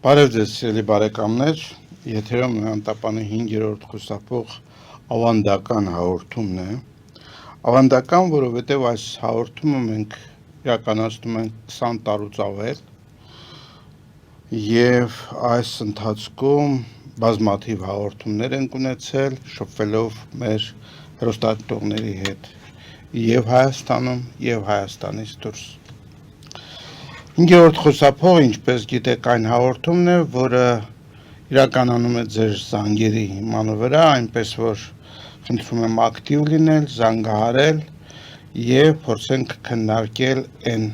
Բարև ձեզ սիրելի բարեկամներ, եթերում Անտապանի 5-րդ խուսափող ավանդական հաղորդումն է։ Ավանդական, որովհետև այս հաղորդումը մենք իրականացնում ենք 20 տարուց ավել եւ այս ընթացքում բազմաթիվ հաղորդումներ ենք ունեցել, շփվելով մեր հեռուստադիտողների հետ եւ Հայաստանում եւ Հայաստանից դուրս։ 5-րդ խոսափողը, ինչպես գիտեք, այն հաղորդումն է, որը իրականանում է ձեր զանգերի հիման վրա, այնպես որ խնդրում եմ ակտիվ լինել, զանգահարել եւ փորձենք քննարկել այն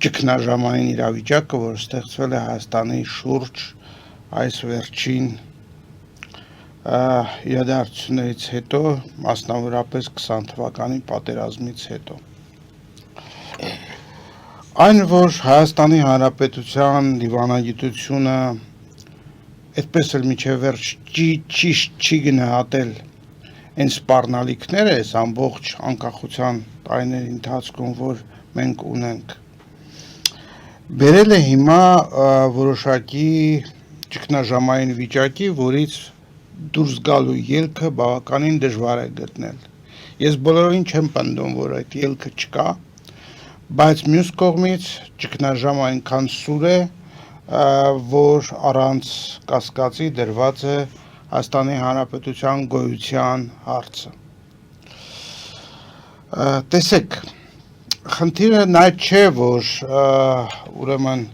ճգնաժամային իրավիճակը, որ ստեղծվել է Հայաստանի շուրջ այս վերջին իրադարձություններից հետո, մասնավորապես 20 թվականի պատերազմից հետո։ Այն, որ Հայաստանի Հանրապետության դիվանագիտությունը այդպես էլ միջև վերջ ճիշտ չի գնահատել այն սպառնալիքները, այս ամբողջ անկախության տարիների ընթացքում, որ մենք ունենք, բերել է հիմա որոշակի ճգնաժամային վիճակի, որից դուրս գալու ելքը բավականին դժվար է գտնել։ Ես բոլորին չեմ պնդում, որ այդ ելքը չկա, բայց մյուս կողմից ճգնաժամը այնքան սուր է, որ առանց կասկածի դրված է Հայաստանի Հանրապետության գոյության հարցը։ Տեսեք, խնդիրը նա չէ, որ ուրեմն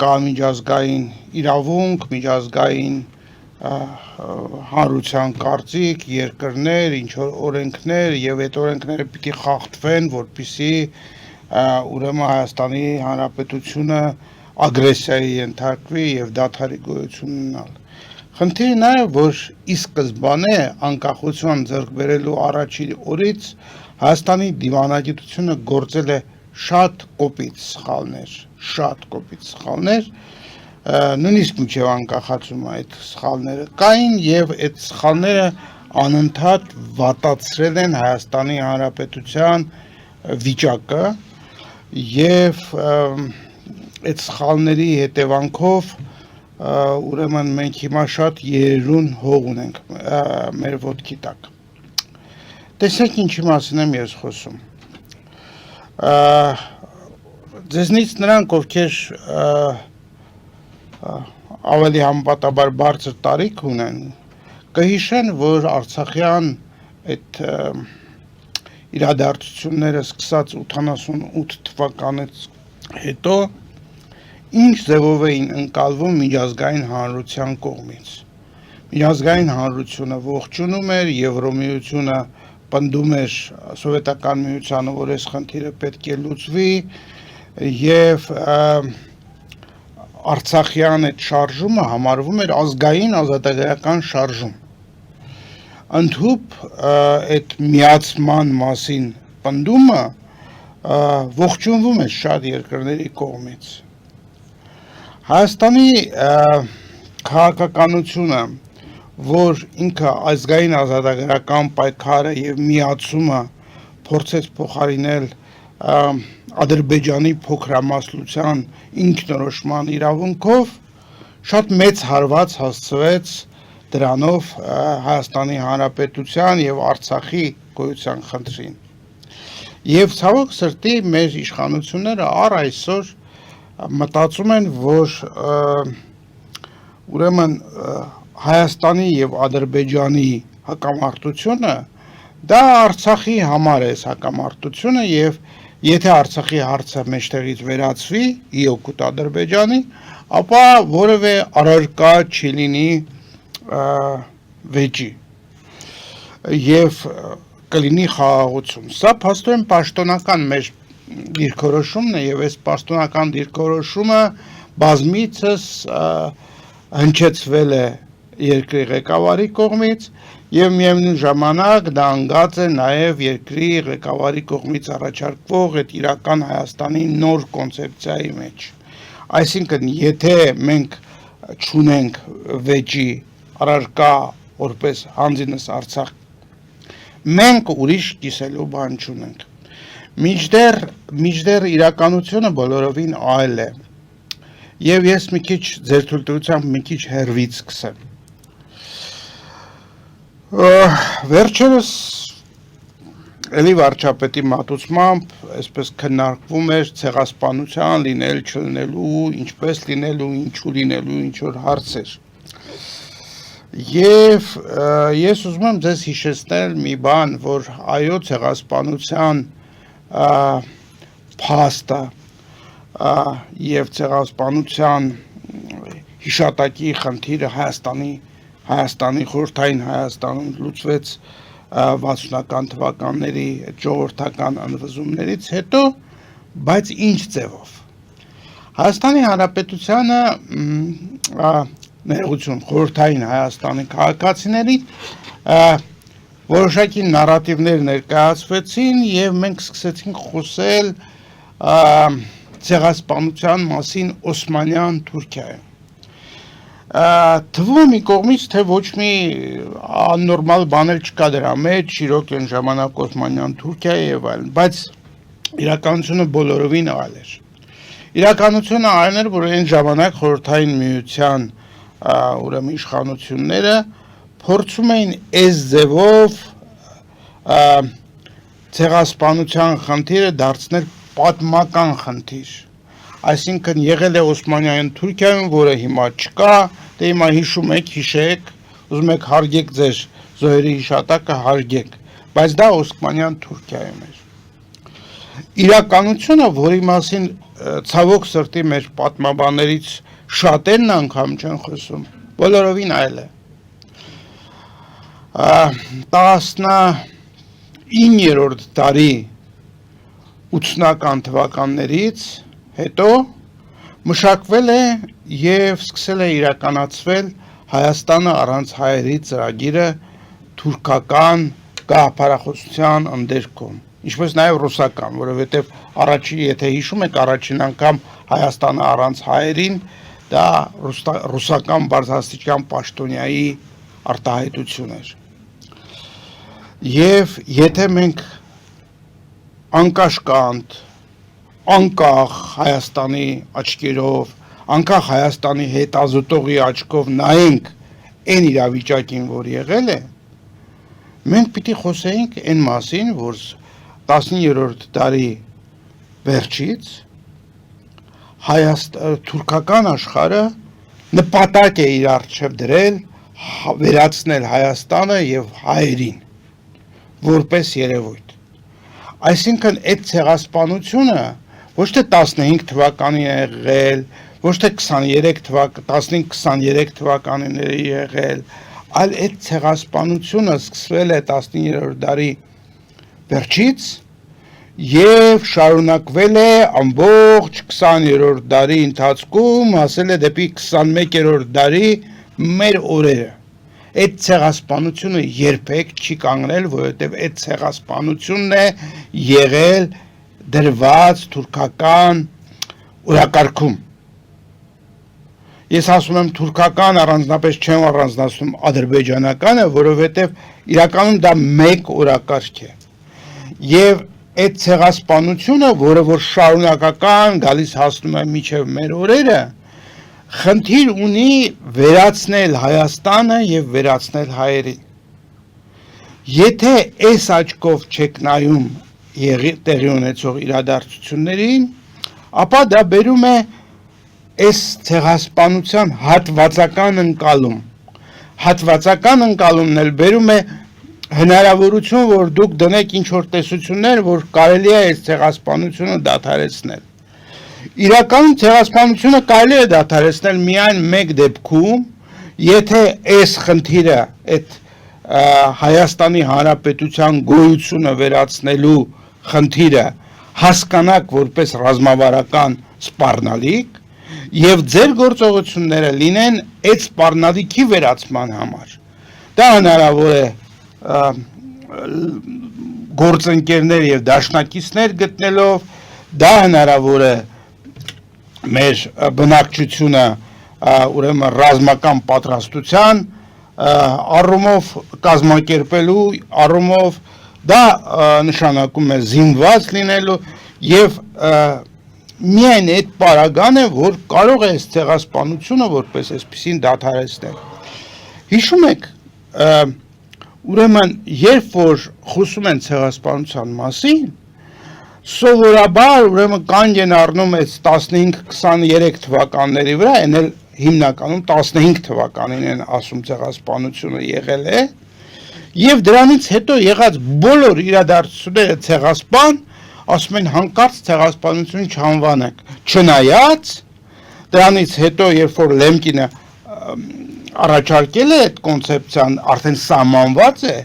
կա միջազգային իրավունք, միջազգային հանրության կարծիք, երկրներ, ինչ որ օրենքներ եւ այդ օրենքները պիտի խախտվեն, որպեսզի ուրեմն Հայաստանի Հանրապետությունը ագրեսիայի ենթարկվի եւ դադարի գոյություն ունենալ։ Խնդիրը նա է, որ ի սկզբանե անկախություն ձեռք բերելու առաջին օրից Հայաստանի դիվանագիտությունը գործել է շատ կոպիտ սխալներ, նույնիսկ մինչև անկախացումը այդ սխալները կային եւ այդ սխալները անընդհատ վատացրել են Հայաստանի Հանրապետության վիճակը եւ այդ սխալների հետևանքով ուրեմն մենք հիմա շատ երերուն հող ունենք մեր ոտքի տակ։ Տեսեք ինչի մասին եմ ես խոսում։ Ձեզնից նրանք, ովքեր ավելի համապատասխան բարձր տարիք ունեն, կհիշեն, որ Արցախյան այդ իրադարձությունները սկսած 88 թվականից հետո ինչ ձևով էին ընկալվում միջազգային հանրության կողմից։ Միջազգային հանրությունը ողջունում էր, Եվրոմիությունը պնդում էր Սովետական միությանը, որ այս խնդիրը պետք է լուծվի եւ Արցախյան այդ շարժումը համարվում էր ազգային ազատագրական շարժում։ Ընդհուպ այդ միացման մասին պնդումը ողջունվում է շատ երկրների կողմից։ Հայաստանի քաղաքականությունը, որ ինքը ազգային ազատագրական պայքարը եւ միացումը փորձեց փոխարինել Ադրբեջանի փոքրամասնության ինքնորոշման իրավունքով, շատ մեծ հարված հասցվեց դրանով Հայաստանի Հանրապետության եւ Արցախի գոյության խնդրին։ Եվ ցավոք սրտի մեր իշխանությունները առ այսօր մտածում են, որ ուրեմն Հայաստանի եւ Ադրբեջանի հակամարտությունը դա Արցախի համար է հակամարտությունը եւ եթե Արցախի հարցը մեջտեղից վերացվի ի օգուտ Ադրբեջանի, ապա որևէ առարկա չի լինի վեճի եւ կլինի խաղաղություն։ Սա փաստորեն պաշտոնական մեր դիրքորոշումն է եւ այս պաշտոնական դիրքորոշումը բազմիցս հնչեցվել է երկրի ղեկավարի կողմից եւ միևնույն ժամանակ դա ընկած է նաեւ երկրի ղեկավարի կողմից առաջարկվող այդ իրական Հայաստանի նոր կոնցեպցիայի մեջ։ Այսինքն, եթե մենք չունենք վեճի առարկա որպես հանձինս Արցախ, մենք ուրիշ կիսելու բան չունենք։ Միջդեռ իրականությունը բոլորովին այլ է։ եւ ես մի քիչ ձեր թույլտվությամբ մի քիչ հերվից սկսեմ։ Վերջերս էլի վարչապետի մատուցմամբ այսպես քննարկվում էր ցեղասպանության լինել չլինելու, ինչպես լինելու, ինչու լինելու, ինչ որ հարցեր։ Եվ ես ուզում եմ ձեզ հիշեցնել մի բան, որ այո ցեղասպանության փաստը եւ ցեղասպանության հիշատակի խնդիրը Հայաստանի խորհրդային Հայաստանում լուծվեց 60-ական թվականների ժողովրդական անվզումներից հետո, բայց ինչ ձևով։ Հայաստանի Հանրապետությանը ներողություն խորհրդային Հայաստանի քաղաքացիներին որոշակի նարատիվներ ներկայացվեցին եւ մենք սկսեցինք խոսել ցեղասպանության մասին Օսմանյան Թուրքիայում։ Թվում մի կողմից, թե ոչ մի աննորմալ բաներ չկա դրա մեջ, իրոք այն ժամանակ Օսմանյան Թուրքիա եւ այլն, բայց իրականությունը բոլորովին այլ էր։ Իրականությունը այն էր, որ այն ժամանակ խորհրդային միության ուրեմն իշխանությունները փորձում էին այս ձևով ցեղասպանության խնդիրը դարձնել պատմական խնդիր։ Այսինքն եղել է Օսմանյան Թուրքիայում, որը հիմա չկա, դե հիմա հիշում եք, հիշեք, ուզում եք հարգեք ձեր զոհերի հիշատակը հարգեք, բայց դա Օսմանյան Թուրքիայում էր։ Իրականությունը, որի մասին ցավոք սրտի մեր պատմաբաններից շատերն անգամ չեն խոսում, բոլորովին այլ է։ 19-րդ դարի 80-ական թվականներից հետո մշակվել է եւ սկսել է իրականացվել Հայաստանը առանց հայերի ծրագիրը թուրքական գաղափարախոսության ընդերքում, ինչպես նաեւ ռուսական, որովհետեւ եթե հիշում եք, առաջին անգամ Հայաստանը առանց հայերին դա ռուսական բարձրաստիճան պաշտոնյայի արտահայտություն էր։ Եվ եթե մենք անկաշկանդ անկախ Հայաստանի աչքերով, անկախ Հայաստանի հետազոտողի աչքով նայենք այն իրավիճակին, որ եղել է, մենք պիտի խոսեինք այն մասին, որ 19-րդ դարի վերջից թուրքական աշխարհը նպատակ է իր առջև դրել վերացնել Հայաստանը եւ հայերին որպես երևույթ։ Այսինքն այդ ցեղասպանությունը ոչ թե 15 թվականին է եղել, ոչ թե 15-23 թվականին է եղել, այլ այդ ցեղասպանությունը սկսվել է 19-րդ դարի վերջից եւ շարունակվել է ամբողջ 20-րդ դարի ընթացքում, հասել է դեպի 21-րդ դարի մեր օրերը։ Այդ ցեղասպանությունը երբեք չի կանգնել, որովհետեւ այդ ցեղասպանությունն է եղել դրված թուրքական օրակարգում։ Ես ասում եմ թուրքական, առանձնապես չեմ առանձնացնում ադրբեջանականը, որովհետև իրականում դա մեկ օրակարգ է։ Եվ այդ ցեղասպանությունը, որը որ շարունակական գալիս հասնում է մինչև մեր օրերը, խնդիր ունի վերացնել Հայաստանը եւ վերացնել հայերին։ Եթե այս աչքով չեք նայում տեղի ունեցող իրադարձություններին, ապա դա բերում է այս ցեղասպանության հատվածական ընկալում։ Հատվածական ընկալումն էլ բերում է հնարավորություն, որ դուք դնեք ինչ-որ տեսություններ, որ կարելի է այս ցեղասպանությունը դադարեցնել։ Իրականում ցեղասպանությունը կարելի է դադարեցնել միայն մեկ դեպքում, եթե այս խնդիրը, այդ Հայաստանի Հանրապետության գոյությունը վերացնելու խնդիրը հասկանաք որպես ռազմավարական սպառնալիք եւ ձեր գործողությունները լինեն այդ սպառնալիքի վերացման համար։ Դա հնարավոր է գործընկերներ եւ դաշնակիցներ գտնելով, դա հնարավոր է մեր բնակչությունը ուրեմն ռազմական պատրաստության առումով կազմակերպելու առումով դա նշանակում է զինված լինելու եւ միայն այդ պարագան է, որ կարող է այս ցեղասպանությունը որպես այսպեսին դադարեցնել։ Հիշում եք, ուրեմն երբ որ խոսում են ցեղասպանության մասին, սովորաբար ուրեմն կանգ են առնում այս 15-23 թվականների վրա, այն էլ հիմնականում 15 թվականին են ասում ցեղասպանությունը եղել է, եւ դրանից հետո եղած բոլոր իրադարձությունները ցեղասպան, ասում են հանկարծ ցեղասպանություն չանվանեք, չնայած դրանից հետո երբ որ Լեմկինը առաջարկել է այդ կոնցեպցիան, արդեն սահմանված է,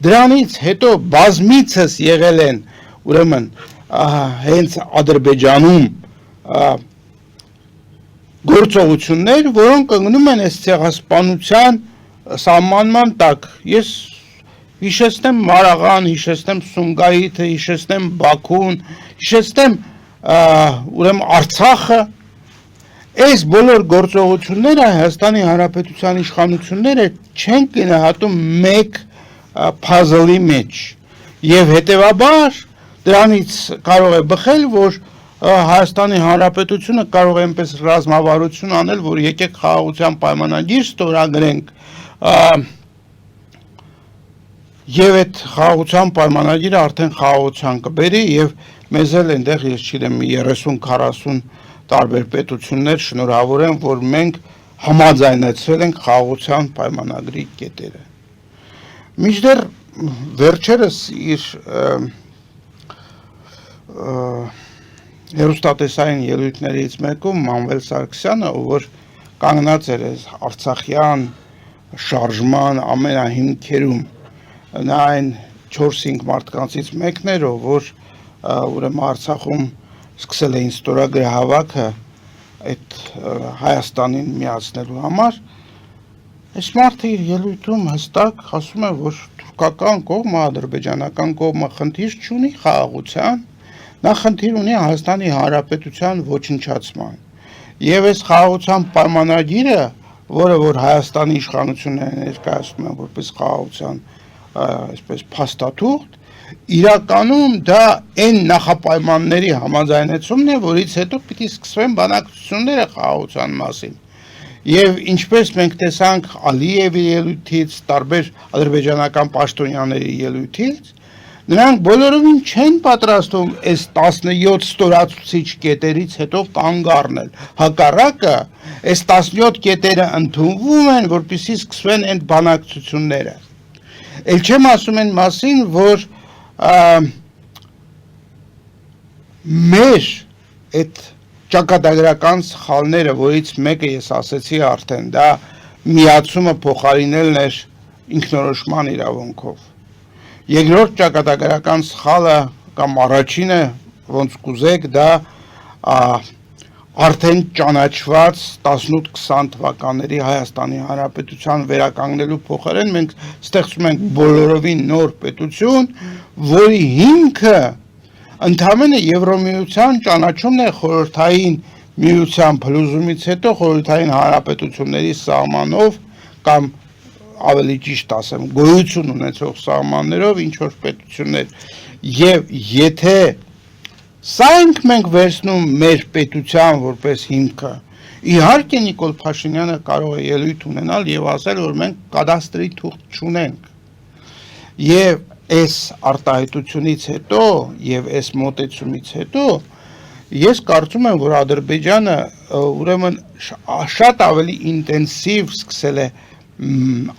դրանից հետո բազմիցս եղել են ուրեմն հենց Ադրբեջանում գործողություններ, որոնք ընկնում են այս ցեղասպանության սահմանման տակ։ Ես հիշեցնեմ Մարաղան, հիշեցնեմ Սումգայիթը, հիշեցնեմ Բաքուն, հիշեցնեմ ուրեմն Արցախը, այս բոլոր գործողությունները Հայաստանի Հանրապետության իշխանությունները չեն գնահատում մեկ փազլի մեջ եւ հետեւաբար դրանից կարող է բխել, որ Հայաստանի Հանրապետությունը կարող է այնպես ռազմավարություն անել, որ եկեք խաղաղության պայմանագիր ստորագրենք եւ այդ խաղաղության պայմանագիրը արդեն խաղաղության կբերի եւ մեզ էլ այնտեղ ես չգիտեմ 30-40 տարբեր պետություններ շնորհավոր են, որ մենք համաձայնեցրել ենք խաղաղության պայմանագրի կետերը։ Մինչդեռ վերջերս իր հեռուստատեսային ելույթներից մեկում Մանվել Սարգսյանը, որ կանգնած էր Արցախյան շարժման ամենահիմքերում, նա այն 4-5 մարդկանցից մեկն էր, որ ուրեմն Արցախում սկսել էին ստորագրահավաքը այդ Հայաստանին միացնելու համար, այս մարդը իր ելույթում հստակ ասում է, որ թուրքական կողմը, ադրբեջանական կողմը խնդիր չունի խաղաղության, նա խնդիր ունի Հայաստանի Հանրապետության ոչնչացման։ Եվ այս խաղաղության պայմանագիրը, որը որ Հայաստանի իշխանությունները ներկայացնում են որպես խաղաղության այսպես փաստաթուղթ, իրականում դա այն նախապայմանների համաձայնեցումն է, որից հետո պիտի սկսվեն բանակցությունները խաղաղության մասին։ Եվ ինչպես մենք տեսանք Ալիևի ելույթից, տարբեր ադրբեջանական պաշտոնյաների ելույթից, նրանք բոլորովին չեն պատրաստվում այս 17 ստորացուցիչ կետերից հետո կանգ առնել։ Հակառակը, այս 17 կետերը ընդունվում են, որպեսզի սկսվեն այդ բանակցությունները։ Էլ չեմ ասում այն մասին, որ մեր այդ ճակատագրական սխալները, որից մեկը ես ասեցի արդեն, դա միացումը փոխարինելն էր ինքնորոշման իրավունքով։ Երկրորդ ճակատագրական սխալը կամ առաջինը, ոնց կուզեք, դա արդեն ճանաչված 18-20 թվականների Հայաստանի Հանրապետության վերականգնելու փոխարեն մենք ստեղծում ենք բոլորովին նոր պետություն, որի հիմքը ընդհանրապես Եվրոմիության ճանաչումն է խորհրդային միության փլուզումից հետո խորհրդային հանրապետությունների սահմանով կամ ավելի ճիշտ ասեմ գոյություն ունեցող սահմաններով ինչ որ պետություններ եւ եթե սա ենք մենք վերցնում մեր պետության որպես հիմքը իհարկե Նիկոլ Փաշինյանը կարող է ելույթ ունենալ եւ ասել որ մենք կադաստրի թուղթ չունենք եւ այս արտահայտությունից հետո եւ այս մոտեցումից հետո ես կարծում եմ որ Ադրբեջանը ուրեմն շատ ավելի ինտենսիվ սկսել է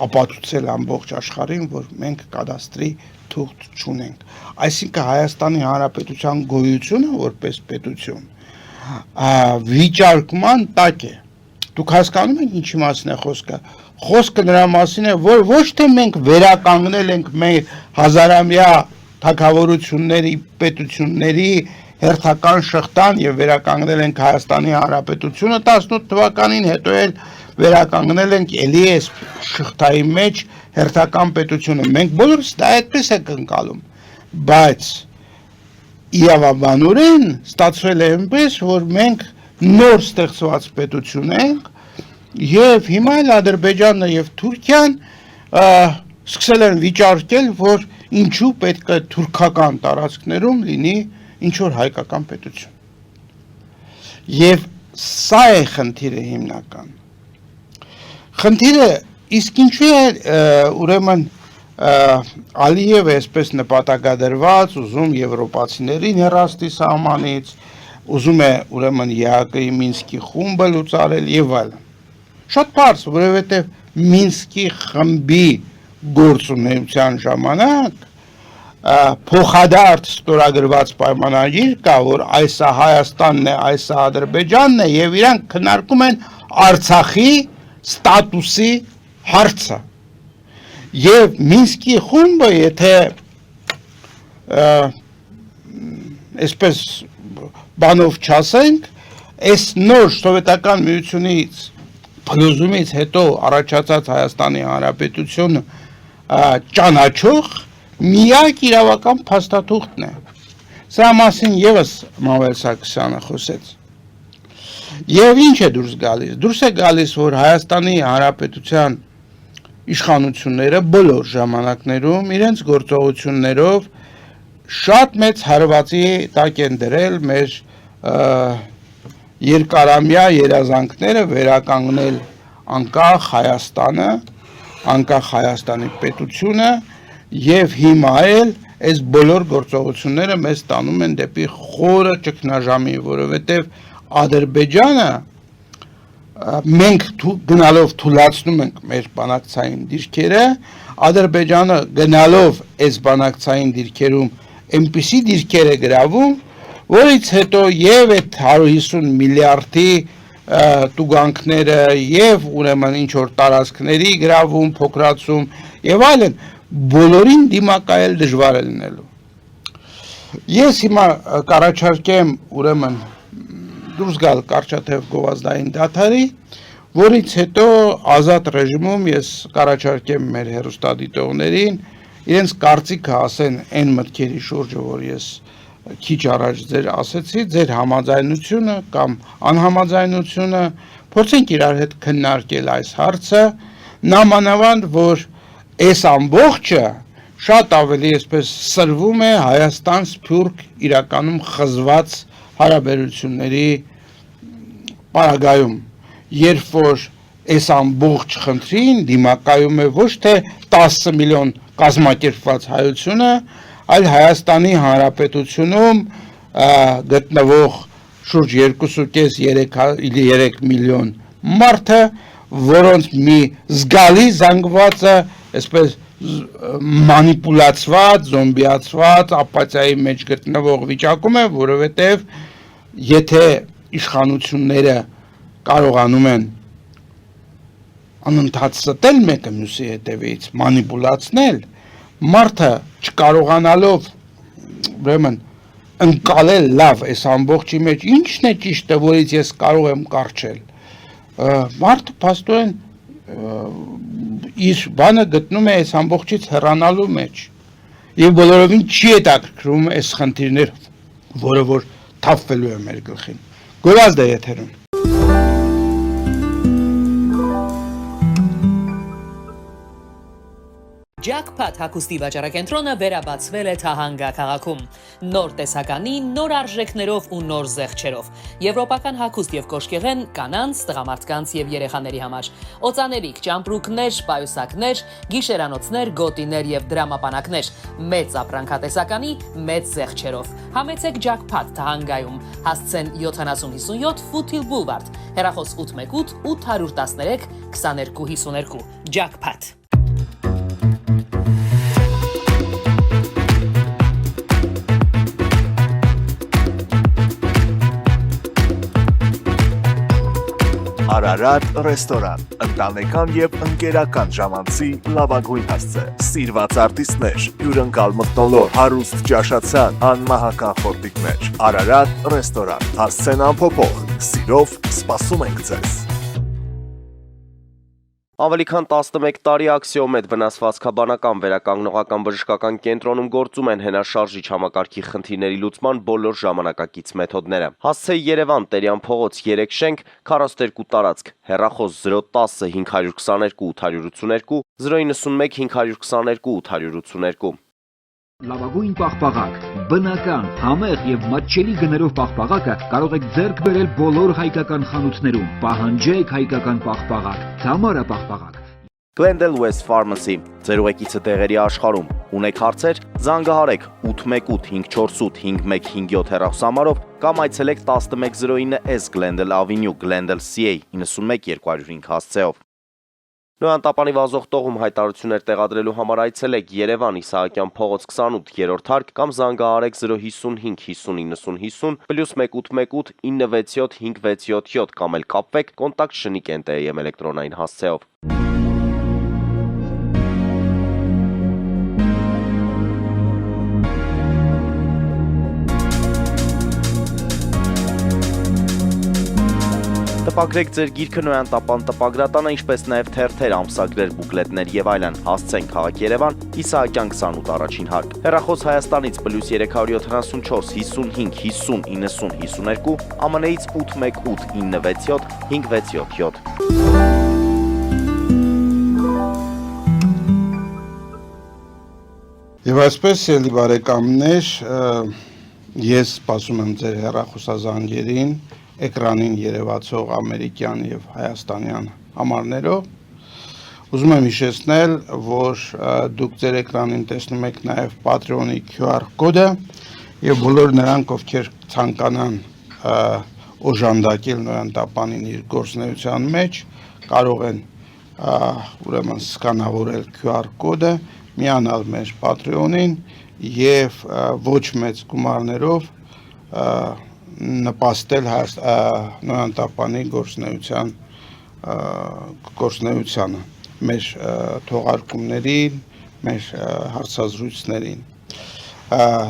ապացուցել ամբողջ աշխարհին որ մենք կադաստրի թուղթ չունենք այսինքն Հայաստանի Հանրապետության գոյությունը որպես պետություն վիճարկման տակ է դուք հասկանում եք ինչի մասին է խոսքը նրա մասին է որ ոչ թե մենք վերականգնել ենք մեր հազարամյա թագավորությունների պետությունների հերթական շղթան եւ վերականգնել ենք Հայաստանի Հանրապետությունը 18 թվականին հետո էլ վերականգնել ենք էլի այս շղթայի մեջ հերթական պետությունը մենք բոլորս դա այդպես ենք ընկալում բայց իրավաբանորեն ստացվել է այնպես որ մենք նոր ստեղծված պետություն ենք եւ հիմա էլ Ադրբեջանը եւ Թուրքիան սկսել են վիճարկել որ ինչու պետք է թուրքական տարածքներում լինի ինչ որ հայկական պետություն Եվ սա է խնդիրը հիմնական։ Խնդիրը իսկ ինչու է ուրեմն Ալիևը այսպես նպատակադրված ուզում եվրոպացիներին հեռացնի սահմանից, ուզում է ուրեմն ԵԱԿ-ի Մինսկի խումբը լուծարել եւ այլն։ Շատ բարձ, որովհետեւ Մինսկի խմբի գործունեության ժամանակ փոխադարձ ստորագրված պայմանագիր կա, որ այսա Հայաստանն է, այսա Ադրբեջանն է եւ իրանք քննարկում են Արցախի ստատուսի հարցը։ Եվ Մինսկի խումբը, եթե այսպես բանով չասենք, այս նոր սովետական միությունից փլուզումից հետո առաջացած Հայաստանի Հանրապետությունը ճանաչող միակ իրավական փաստաթուղթն է։ Սա մասին եւս Մանվել Սարգսյանը խոսեց։ Եվ ինչ է դուրս գալիս։ Դուրս է գալիս, որ Հայաստանի Հանրապետության իշխանությունները բոլոր ժամանակներում իրենց գործողություններով շատ մեծ հարվածի տակ են դրել մեր երկարամյա երազանքները վերականգնել անկախ Հայաստանը, անկախ Հայաստանի պետությունը եւ հիմա էլ այս բոլոր գործողությունները մեզ տանում են դեպի խորը ճգնաժամի, որովհետեւ Ադրբեջանը մենք գնալով թույլատնում ենք մեր բանակցային դիրքերը, Ադրբեջանը գնալով այս բանակցային դիրքերում այնպիսի դիրքեր է գրավում, որից հետո եւ այդ 150 միլիարդի տուգանքները եւ ուրեմն ինչ որ տարածքների գրավում, փոքրացում եւ այլն բոլորին դիմակայել դժվար է լինելու։ Ես հիմա կառաջարկեմ ուրեմն դուրս գալ կարճատև գովազդային դադարի, որից հետո ազատ ռեժիմում ես կառաջարկեմ մեր հեռուստադիտողներին իրենց կարծիքը ասեն այն մտքերի շուրջը, որ ես քիչ առաջ ձեր ասեցի, ձեր համաձայնությունը կամ անհամաձայնությունը, փորձենք իրար հետ քննարկել այս հարցը, նամանավանդ, որ այս ամբողջը շատ ավելի այսպես սրվում է Հայաստան-Սփյուռք իրականում խզված հարաբերությունների պարագայում, երբ որ այս ամբողջ խնդրին դիմակայում է ոչ թե 10 միլիոն կազմակերպված հայությունը, այլ Հայաստանի Հանրապետությունում գտնվող շուրջ 2.5-3 միլիոն մարդը, որոնց մի զգալի զանգվածը այսպես մանիպուլացված, զոմբիացված, ապաթիայի մեջ գտնվող վիճակում է, որովհետև եթե իշխանությունները կարողանում են անընդհատ ստել մեկը մյուսի հետևից, մանիպուլացնել, մարդը չկարողանալով ուրեմն ընկալել լավ այս ամբողջի մեջ ինչն է ճիշտը, որից ես կարող եմ կառչել, մարդը փաստորեն իր բանը գտնում է այս ամբողջից հեռանալու մեջ եւ բոլորովին չի հետաքրքրում այս խնդիրներով, որը որ թափվելու է մեր գլխին։ Գովազդ է եթերում։ Jackpot հագուստի վաճառակենտրոնը վերաբացվել է Թահանգա քաղաքում։ Նոր տեսականի, նոր արժեքներով ու նոր զեղչերով։ Եվրոպական հագուստ եւ կոշկեղեն կանանց, տղամարդկանց եւ երեխաների համար։ Օծաներիք, ճամպրուկներ, պայուսակներ, գիշերանոցներ, գոտիներ եւ դրամապանակներ։ Մեծ ապրանքատեսականի, մեծ զեղչերով։ Համեցեք Jackpot Թահանգայում։ Հասցեն 7057 Foothill Boulevard։ Հեռախոս 818 813 2252։ Jackpot։ Արարատ ռեստորան, ընտանեկան եւ ընկերական ժամանցի լավագույն հասցե, սիրված արտիստներ, հյուրընկալ մթնոլորտ, հարուստ ճաշացան, անմահական խորտիկներ, Արարատ ռեստորան, հասցեն ամփոփող, սիրով սպասում ենք ձեզ։ Ավելի քան 11 տարի Աքսիոմեդ վնասվածքաբանական վերականգնողական բժշկական կենտրոնում գործում են հենաշարժիչ համակարգի խնդիրների լուծման բոլոր ժամանակակից մեթոդները։ Հասցեի Երևան, Տերյան փողոց 3 շենք, 42 տարածք, հեռախոս 010 522 882, 091 522 882։ Լավագույն պաղպաղակ, բնական, համեղ եւ մատչելի գներով պաղպաղակը կարող եք ձեռք բերել բոլոր հայկական խանութներում։ Պահանջեք հայկական պաղպաղակ, Թամարա պաղպաղակ։ Glendale West Pharmacy, ձեր ուղեկիցը տեղերի աշխարհում։ Ունեք հարցեր, զանգահարեք 818 548 5157 հեռախոսահամարով կամ այցելեք 1109S Glendale Avenue, Glendale CA 91205 հասցեով։ Նոյան տապանի վազող տողում հայտարարություններ տեղադրելու համար այցելեք Երևան Իսահակյան փողոց 28-րդ հարկ կամ զանգահարեք 055 50 90 50 +1 818 967 5677 կամ էլ կապվեք կոնտակտ Շնիկ NTM էլեկտրոնային հասցեով։ Տպագրեք ձեր գիրքը Նոյան տապան տպագրատանը, ինչպես նաև թերթեր, ամսագրեր, բուկլետներ եւ այլն։ Հասցեն քաղաք Երևան, Իսահակյան 28 առաջին հարկ։ Հեռախոս Հայաստանից +374 55 50 90 52, ԱՄՆ-ից 818 967 5677։ Եվ այսպես ելի բարեկամներ, ես սպասում եմ ձեր հեռախոսազանգերին, էկրանին երևացող ամերիկյան եւ հայաստանյան համարներով։ Ուզում եմ հիշեցնել, որ դուք ձեր էկրանին տեսնում եք նաեւ Patreon-ի QR կոդը եւ բոլոր նրանք, ովքեր ցանկանան օժանդակել Նոյան տապանին իր գործունեության մեջ, կարող են ուրեմն սկանավորել QR կոդը, միանալ մեր Patreon-ին եւ ոչ մեծ գումարներով նպաստել Նոյան տապանի գործունեությանը, մեր թողարկումներին, մեր հարցազրույցներին։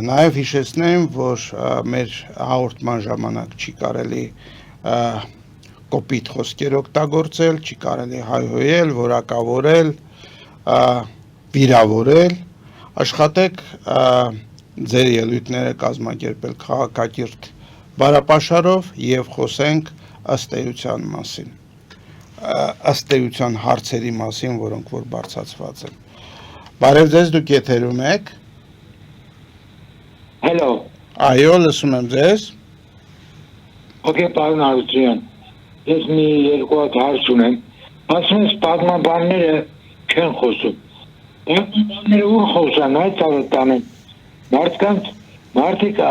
Նաև հիշեցնեմ, որ մեր հաղորդման ժամանակ չի կարելի կոպիտ խոսքեր օգտագործել, չի կարելի հայհոյել, որակավորել, վիրավորել, աշխատեք ձեր ելույթները կազմակերպել քաղաքակիրթ բարապաշարով եւ խոսենք ըստ էության մասին, ըստ էության հարցերի մասին, որոնք որ բարձրացված են։ Բարև ձեզ, դուք եթերում եք։ Hello։ Այո, լսում եմ ձեզ։ Okay, պարոն Արությունյան, ես մի երկու հատ հարց ունեմ։ Ասում ես պատմաբանները չեն խոսում։ Պատմաբանները ուր խոսան, այդ ծավալտանեն։ Մարդիկ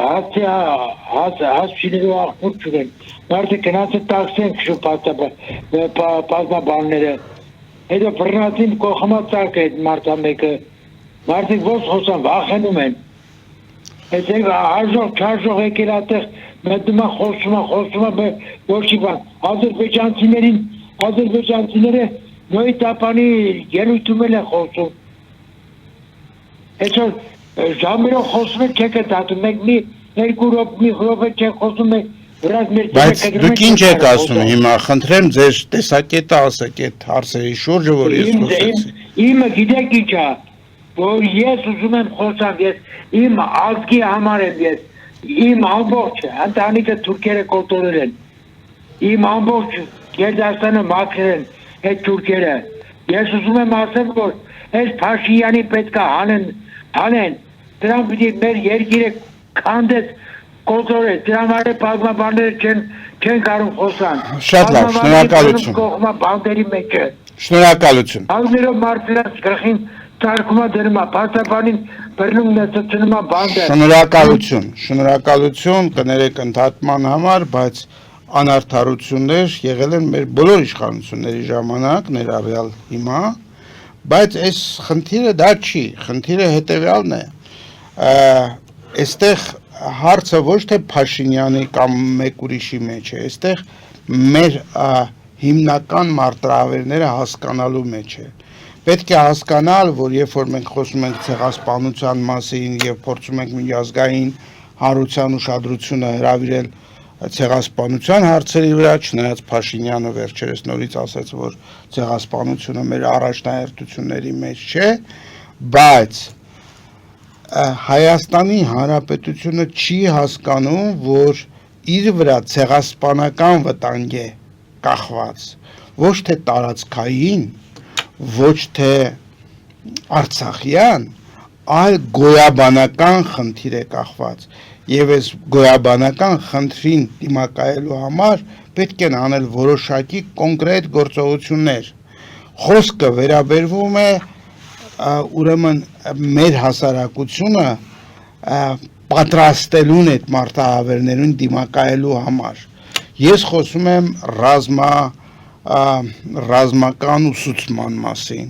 հասցիներով աղբուր չունեն։ Մարդիկ գնաց է տաքսի են քշում պատմաբանները։ Հետո բռնածին կողմած ծարկ է մարդամեկը։ Մարդիկ ոնց խոսան, վախենում են։ Հետո արժող, չարժող եկել ատեղ մտնում է խոսում է ոչի բան։ Ադրբեջանցիները Նոյի տապանի ելույթում են խոսում։ Հետո ժամերով խոսում եք չեք դատում, մեկ մի երկու րոպե չեք խոսում եք, վրաց մեր Բայց դուք ինչ եք ասում հիմա, խնդրեմ ձեր տեսակետը ասեք այդ հարցերի շուրջը, որ ես խոսեցի։ Իմը գիտեք ինչ է, որ ես ուզում եմ խոսամ, ես իմ ազգի համար եմ ես, իմ ամբողջ ընտանիքը թուրքերը կոտորել են, իմ ամբողջ Գերդաստանը մաքրել են այդ թուրքերը, ես ուզում եմ ասեմ, որ այս Փաշինյանի պետք է հանեն, դրանք պիտի մեր երկիրը քանդես կոտորել, դրա համար պատմաբանները չեն կարող խոսան։ Շատ լավ, շնորհակալություն։ Կողմա բանդերի մեջ է։ Շնորհակալություն։ Ալներով մարդկանց գլխին ծարկումա դրում է, պաստապանին բռնում է, ծծնում է բանդը։ Շնորհակալություն, կներեք ընդհատման համար, բայց անարդարություններ եղել են մեր բոլոր իշխանությունների ժամանակ, ներառյալ հիմա, բայց այս խնդիրը դա չի, խնդիրը հետևյալն է, այստեղ հարցը ոչ թե Փաշինյանի կամ մեկ ուրիշի մեջ է, այստեղ մեր հիմնական մարտահրավերները հասկանալու մեջ է։ Պետք է հասկանալ, որ երբ որ մենք խոսում ենք ցեղասպանության մասին եւ փորձում ենք միջազգային հանրության ուշադրությունը հրավիրել ցեղասպանության հարցերի վրա, չնայած Փաշինյանը վերջերս նորից ասաց, որ ցեղասպանությունը մեր առաջնահերթությունների մեջ չէ, բայց Հայաստանի Հանրապետությունը չի հասկանում, որ իր վրա ցեղասպանական վտանգ է կախված, ոչ թե տարածքային, ոչ թե արցախյան, այլ գոյաբանական խնդիր է կախված եւ այս գոյաբանական խնդրին դիմակայելու համար պետք են անել որոշակի կոնկրետ գործողություններ խոսքը վերաբերվում է ուրեմն մեր հասարակությունը պատրաստելուն այդ մարտահրավերներին դիմակայելու համար ես խոսում եմ ռազմական ուսուցման մասին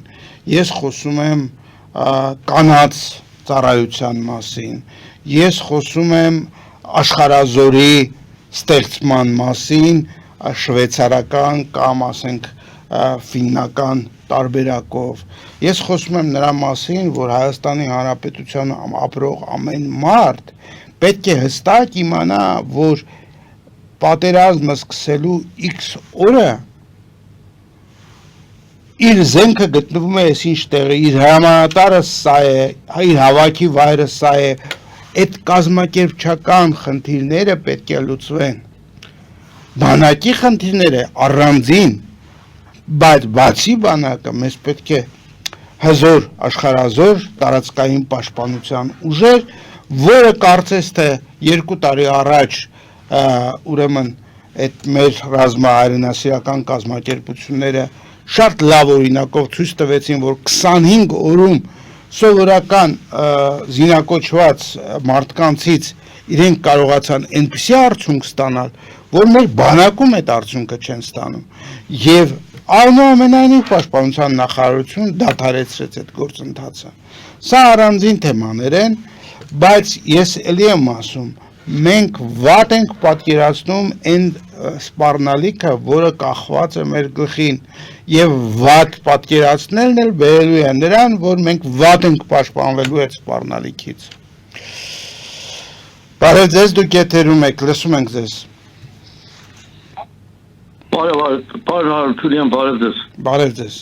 ես խոսում եմ կանանց ծառայության մասին ես խոսում եմ աշխարհազորի ստեղծման մասին շվեյցարական կամ ասենք ֆիննական տարբերակով ես խոսում եմ նրա մասին որ Հայաստանի Հանրապետությունում ապրող ամեն մարդ պետք է հստակ իմանա որ պատերազմը սկսելու X օրը իր զենքը գտնվում է այսինչ տեղը իր հրամանատարը սա է իր հավաքի վայրը սա է այդ կազմակերպչական խնդիրները պետք է լուծվեն բանակի խնդիրները առանձին բայց բացի բանակը մեզ պետք է հզոր աշխարհազոր տարածքային պաշտպանության ուժեր որը կարծես թե 2 տարի առաջ ուրեմն այդ մեր ռազմահայրենասիրական կազմակերպությունները շատ լավ օրինակով ցույց տվեցին որ 25 օրում սովորական զինակոչված մարդկանցից իրենք կարողացան այնպիսի արդյունք ստանալ որ մեր բանակում այդ արդյունքը չեն ստանում եւ այնուամենայնիվ պաշտպանության նախարարությունը դադարեցրեց այդ գործընթացը սա առանձին թեմաներ են բայց ես ելի եմ ասում մենք վատ ենք պատկերացնում այն սպառնալիքը որը կախված է մեր գլխին եւ վատ պատկերացնելն էլ բերելու է նրան որ մենք վատ ենք պաշտպանվելու այդ սպառնալիքից բարև ձեզ դուք եթերում եք լսում ենք ձեզ բարև ձեզ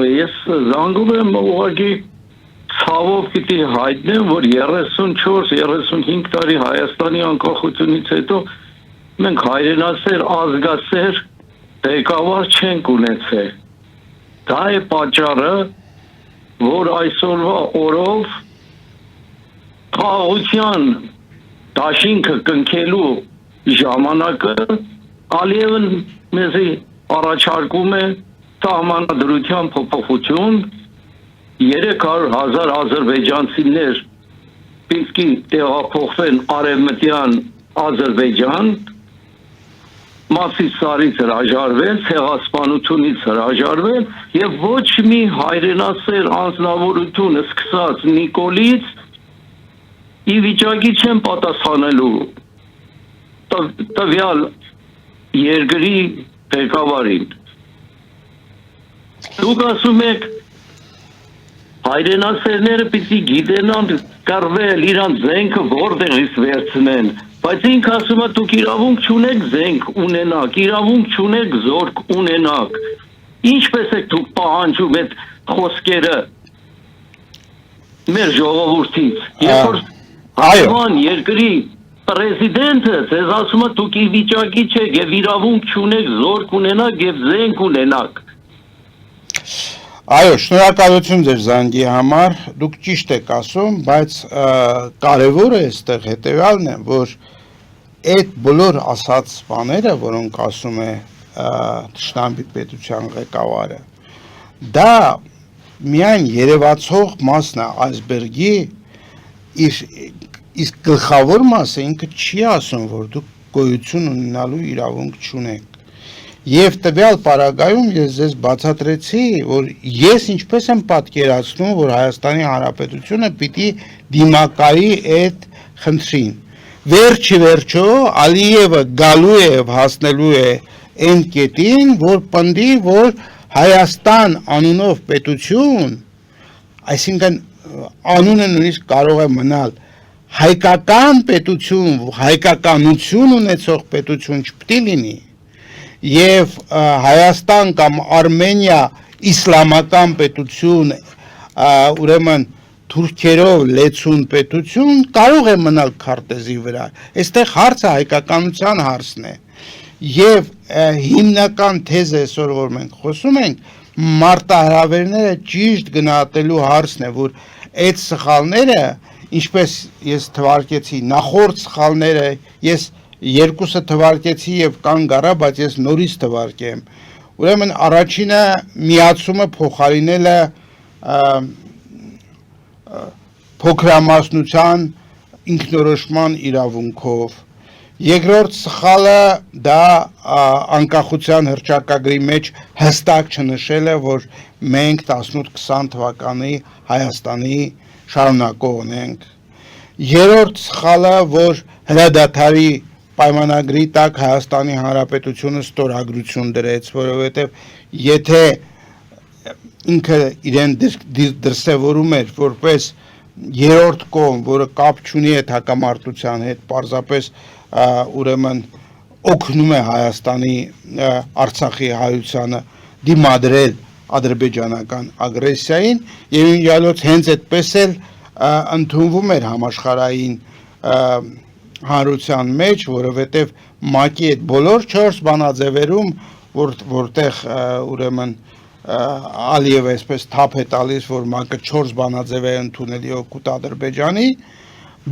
ես զանգում եմ ուղղակի ցավով պիտի հայտնեմ որ 34-35 տարի Հայաստանի անկախությունից հետո մենք հայրենասեր ազգասեր ղեկավար չենք ունեցել դա է պատճառը որ այսօրվա օրով խաղաղության դաշինքը կնքելու ժամանակը Ալիևն մեզի առաջարկում է սահմանադրության փոփոխություն 300,000 ադրբեջանցիներ պիտի տեղափոխվեն արևմտյան Ադրբեջան Մասիսարից հրաժարվել, ցեղասպանությունից հրաժարվել եւ ոչ մի հայրենասեր անձնավորություն սկսած Նիկոլից ի վիճակի չեն պատասխանելու տվյալ երկրի ղեկավարին դուք ասում եք հայրենասերները պիտի գիտենան կռվել իրանց զենքը որտեղից վերցնեն բայց ինքը ասում է դուք իրավունք չունեք զենք ունենաք իրավունք չունեք զորք ունենաք ինչպես եք դուք պահանջում այդ խոսքերը մեր ժողովրդից երբ որ այո երկրի Պրեզիդենտը ձեզ ասում է դուք ի վիճակի չեք եւ իրավունք չունեք զորք ունենաք եւ զենք ունենաք Այո, շնորհակալություն ձեր զանգի համար, դուք ճիշտ եք ասում, բայց կարևորը այստեղ հետևյալն է, որ այդ բոլոր ասած բաները, որոնք ասում է Թշնամի պետության ղեկավարը, դա միայն երևացող մասն է այսբերգի, իսկ գլխավոր մասը ինքը չի ասում, որ դուք գոյություն ունենալու իրավունք չունեք։ Եվ տվյալ պարագայում ես ձեզ բացատրեցի, որ ես ինչպես եմ պատկերացնում, որ Հայաստանի Հանրապետությունը պիտի դիմակայի այդ խնդրին։ Վերջի վերջո Ալիևը գալու է եւ հասնելու է այն կետին, որ պնդի, որ Հայաստան անունով պետություն, այսինքն անունը նույնիսկ կարող է մնալ հայկական պետություն, հայկականություն ունեցող պետություն չպետք է լինի։ Եվ Հայաստան կամ Արմենիա իսլամական պետություն, ուրեմն թուրքերով լեցուն պետություն կարող է մնալ քարտեզի վրա։ Այստեղ հարցը հայկականության հարցն է։ Եվ հիմնական թեզը այսօր որ մենք խոսում ենք, մարտահրավերները ճիշտ գնահատելու հարցն է, որ այդ սխալները, ինչպես ես թվարկեցի, նախորդ սխալները ես երկուսը թվարկեցի եւ կանգ առա, բայց ես նորից թվարկեմ։ Ուրեմն առաջինը միացումը փոխարինելը փոքրամասնության ինքնորոշման իրավունքով։ Երկրորդ սխալը դա անկախության հռչակագրի մեջ հստակ չնշել է, որ մենք 18-20 թվականի Հայաստանի շարունակողն ենք։ Երրորդ սխալը, որ հրադադարի պայմանագրի տակ Հայաստանի Հանրապետությունը ստորագրություն դրեց, որովհետև եթե ինքը իրեն դրսևորում էր որպես երրորդ կողմ, որը կապ չունի այդ հակամարտության հետ, պարզապես ուրեմն օգնում է Հայաստանի Արցախի հայությանը դիմադրել ադրբեջանական ագրեսիային եւ ինձ հենց այդպես էլ ընդունվում էր համաշխարհային հանրության մեջ, որովհետև ՄԱԿ-ի այդ բոլոր 4 բանաձևերում, որտեղ ուրեմն Ալիևը այսպես թափ է տալիս, որ ՄԱԿ-ը 4 բանաձև է ընդունելի օգուտ Ադրբեջանի,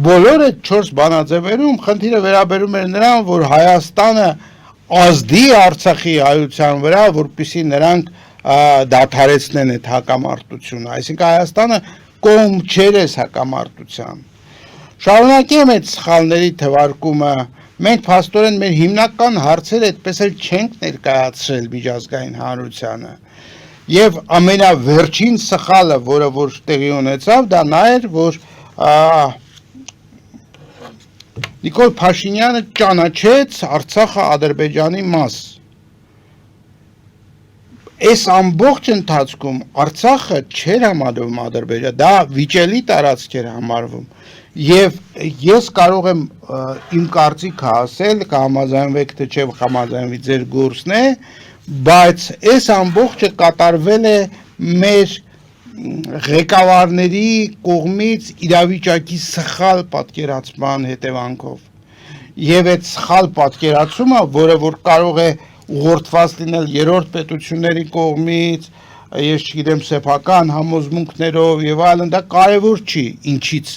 բոլոր այդ 4 բանաձևերում խնդիրը վերաբերում էր նրան, որ Հայաստանը ազդի Արցախի հայության վրա, որպեսզի նրանք դադարեցնեն այդ հակամարտությունը, այսինքն Հայաստանը կողմ չէր այս հակամարտության։ Շարունակեմ այդ սխալների թվարկումը, մենք փաստորեն մեր հիմնական հարցերը այդպես էլ չենք ներկայացրել միջազգային հանրությանը։ Եվ ամենավերջին սխալը, որը որ տեղի ունեցավ, դա նա էր, որ Նիկոլ Փաշինյանը ճանաչեց Արցախը Ադրբեջանի մաս։ Այս ամբողջ ընթացքում Արցախը չէր համարվում Ադրբեջան, դա վիճելի տարածք էր համարվում։ Եվ ես կարող եմ իմ կարծիքը ասել, կհամաձայնվեք թե չէ կհամաձայնվի ձեր գործն է, բայց այս ամբողջը կատարվել է մեր ղեկավարների կողմից իրավիճակի սխալ պատկերացման հետևանքով։ Եվ այդ սխալ պատկերացումը, որը որ կարող է ուղղորդված լինել երրորդ պետությունների կողմից, ես չգիտեմ սեփական համոզմունքներով եւ այլն, դա կարեւոր չի, ինչից,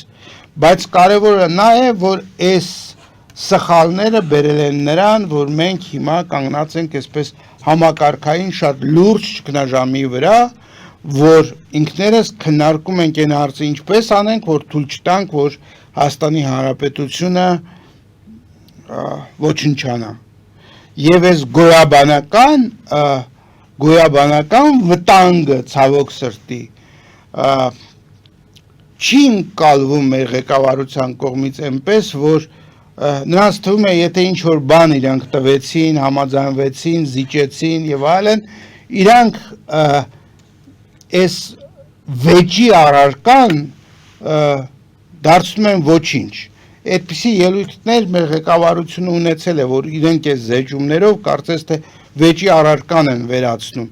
բայց կարեւորը նա է, որ այս սխալները բերել են նրան, որ մենք հիմա կանգնած ենք այսպես համակարգային շատ լուրջ ճգնաժամի վրա, որ ինքներս քննարկում ենք այն հարցը ինչպես անենք, որ թույլ չտանք, որ Հայաստանի Հանրապետությունը ոչնչանա։ Եվ այս գոյաբանական վտանգը ցավոք սրտի չի ընկալվում մեր ղեկավարության կողմից այնպես, որ նրանց թվում է, եթե ինչ որ բան իրանք տվեցին, համաձայնվեցին, զիջեցին եւ այլն, իրանք այս վեճի առարկան դարձնում են ոչինչ։ Այդպիսի ելույթներ մեր ղեկավարությունը ունեցել է, որ իրենք այս զեջումներով կարծես թե վեճի առարկան են վերացնում,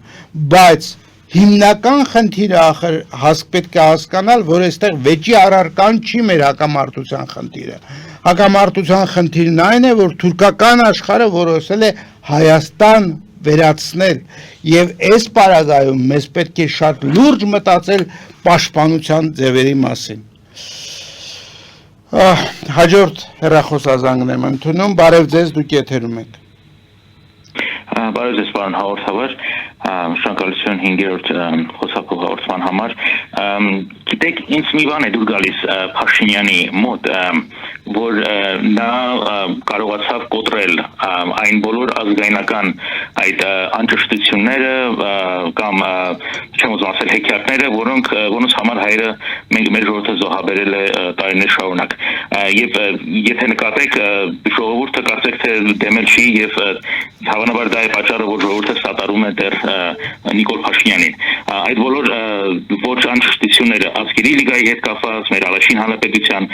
բայց հիմնական խնդիրը ախր պետք է հասկանալ, որ այստեղ վեճի առարկան չի մեր հակամարտության խնդիրը։ Հակամարտության խնդիրն այն է, որ թուրքական աշխարհը որոշել է Հայաստան վերացնել եւ այս պարագայում մեզ պետք է շատ լուրջ մտածել պաշտպանության ձևերի մասին։ Հաջորդ հեռախոսազանգն եմ ընդունում, բարև ձեզ, դուք եթերում եք։ Բարև ձեզ, պարոն հաղորդավար, շնորհակալություն 5-րդ խոսափող հաղորդման համար։ Գիտեք, ինձ մի բան է դուր գալիս Փաշինյանի մոտ, որ նա կարողացավ կոտրել այն բոլոր ազգայնական այդ անճշտությունները կամ չեմ ուզում ասել հեքիաթները, որոնց համար հայրը մեր ժողովուրդը զոհաբերել է տարիներ շարունակ։ Եվ եթե նկատեք, ժողովուրդը կարծեք թե դեմել չի եւ հավանաբար դա է պատճառը, որ ժողովուրդը սատարում է դեռ Նիկոլ Փաշինյանին։ Այդ բոլոր ոչ անճշտությունները ազգերի լիգայի հետ կապված, մեր առաջին հանրապետության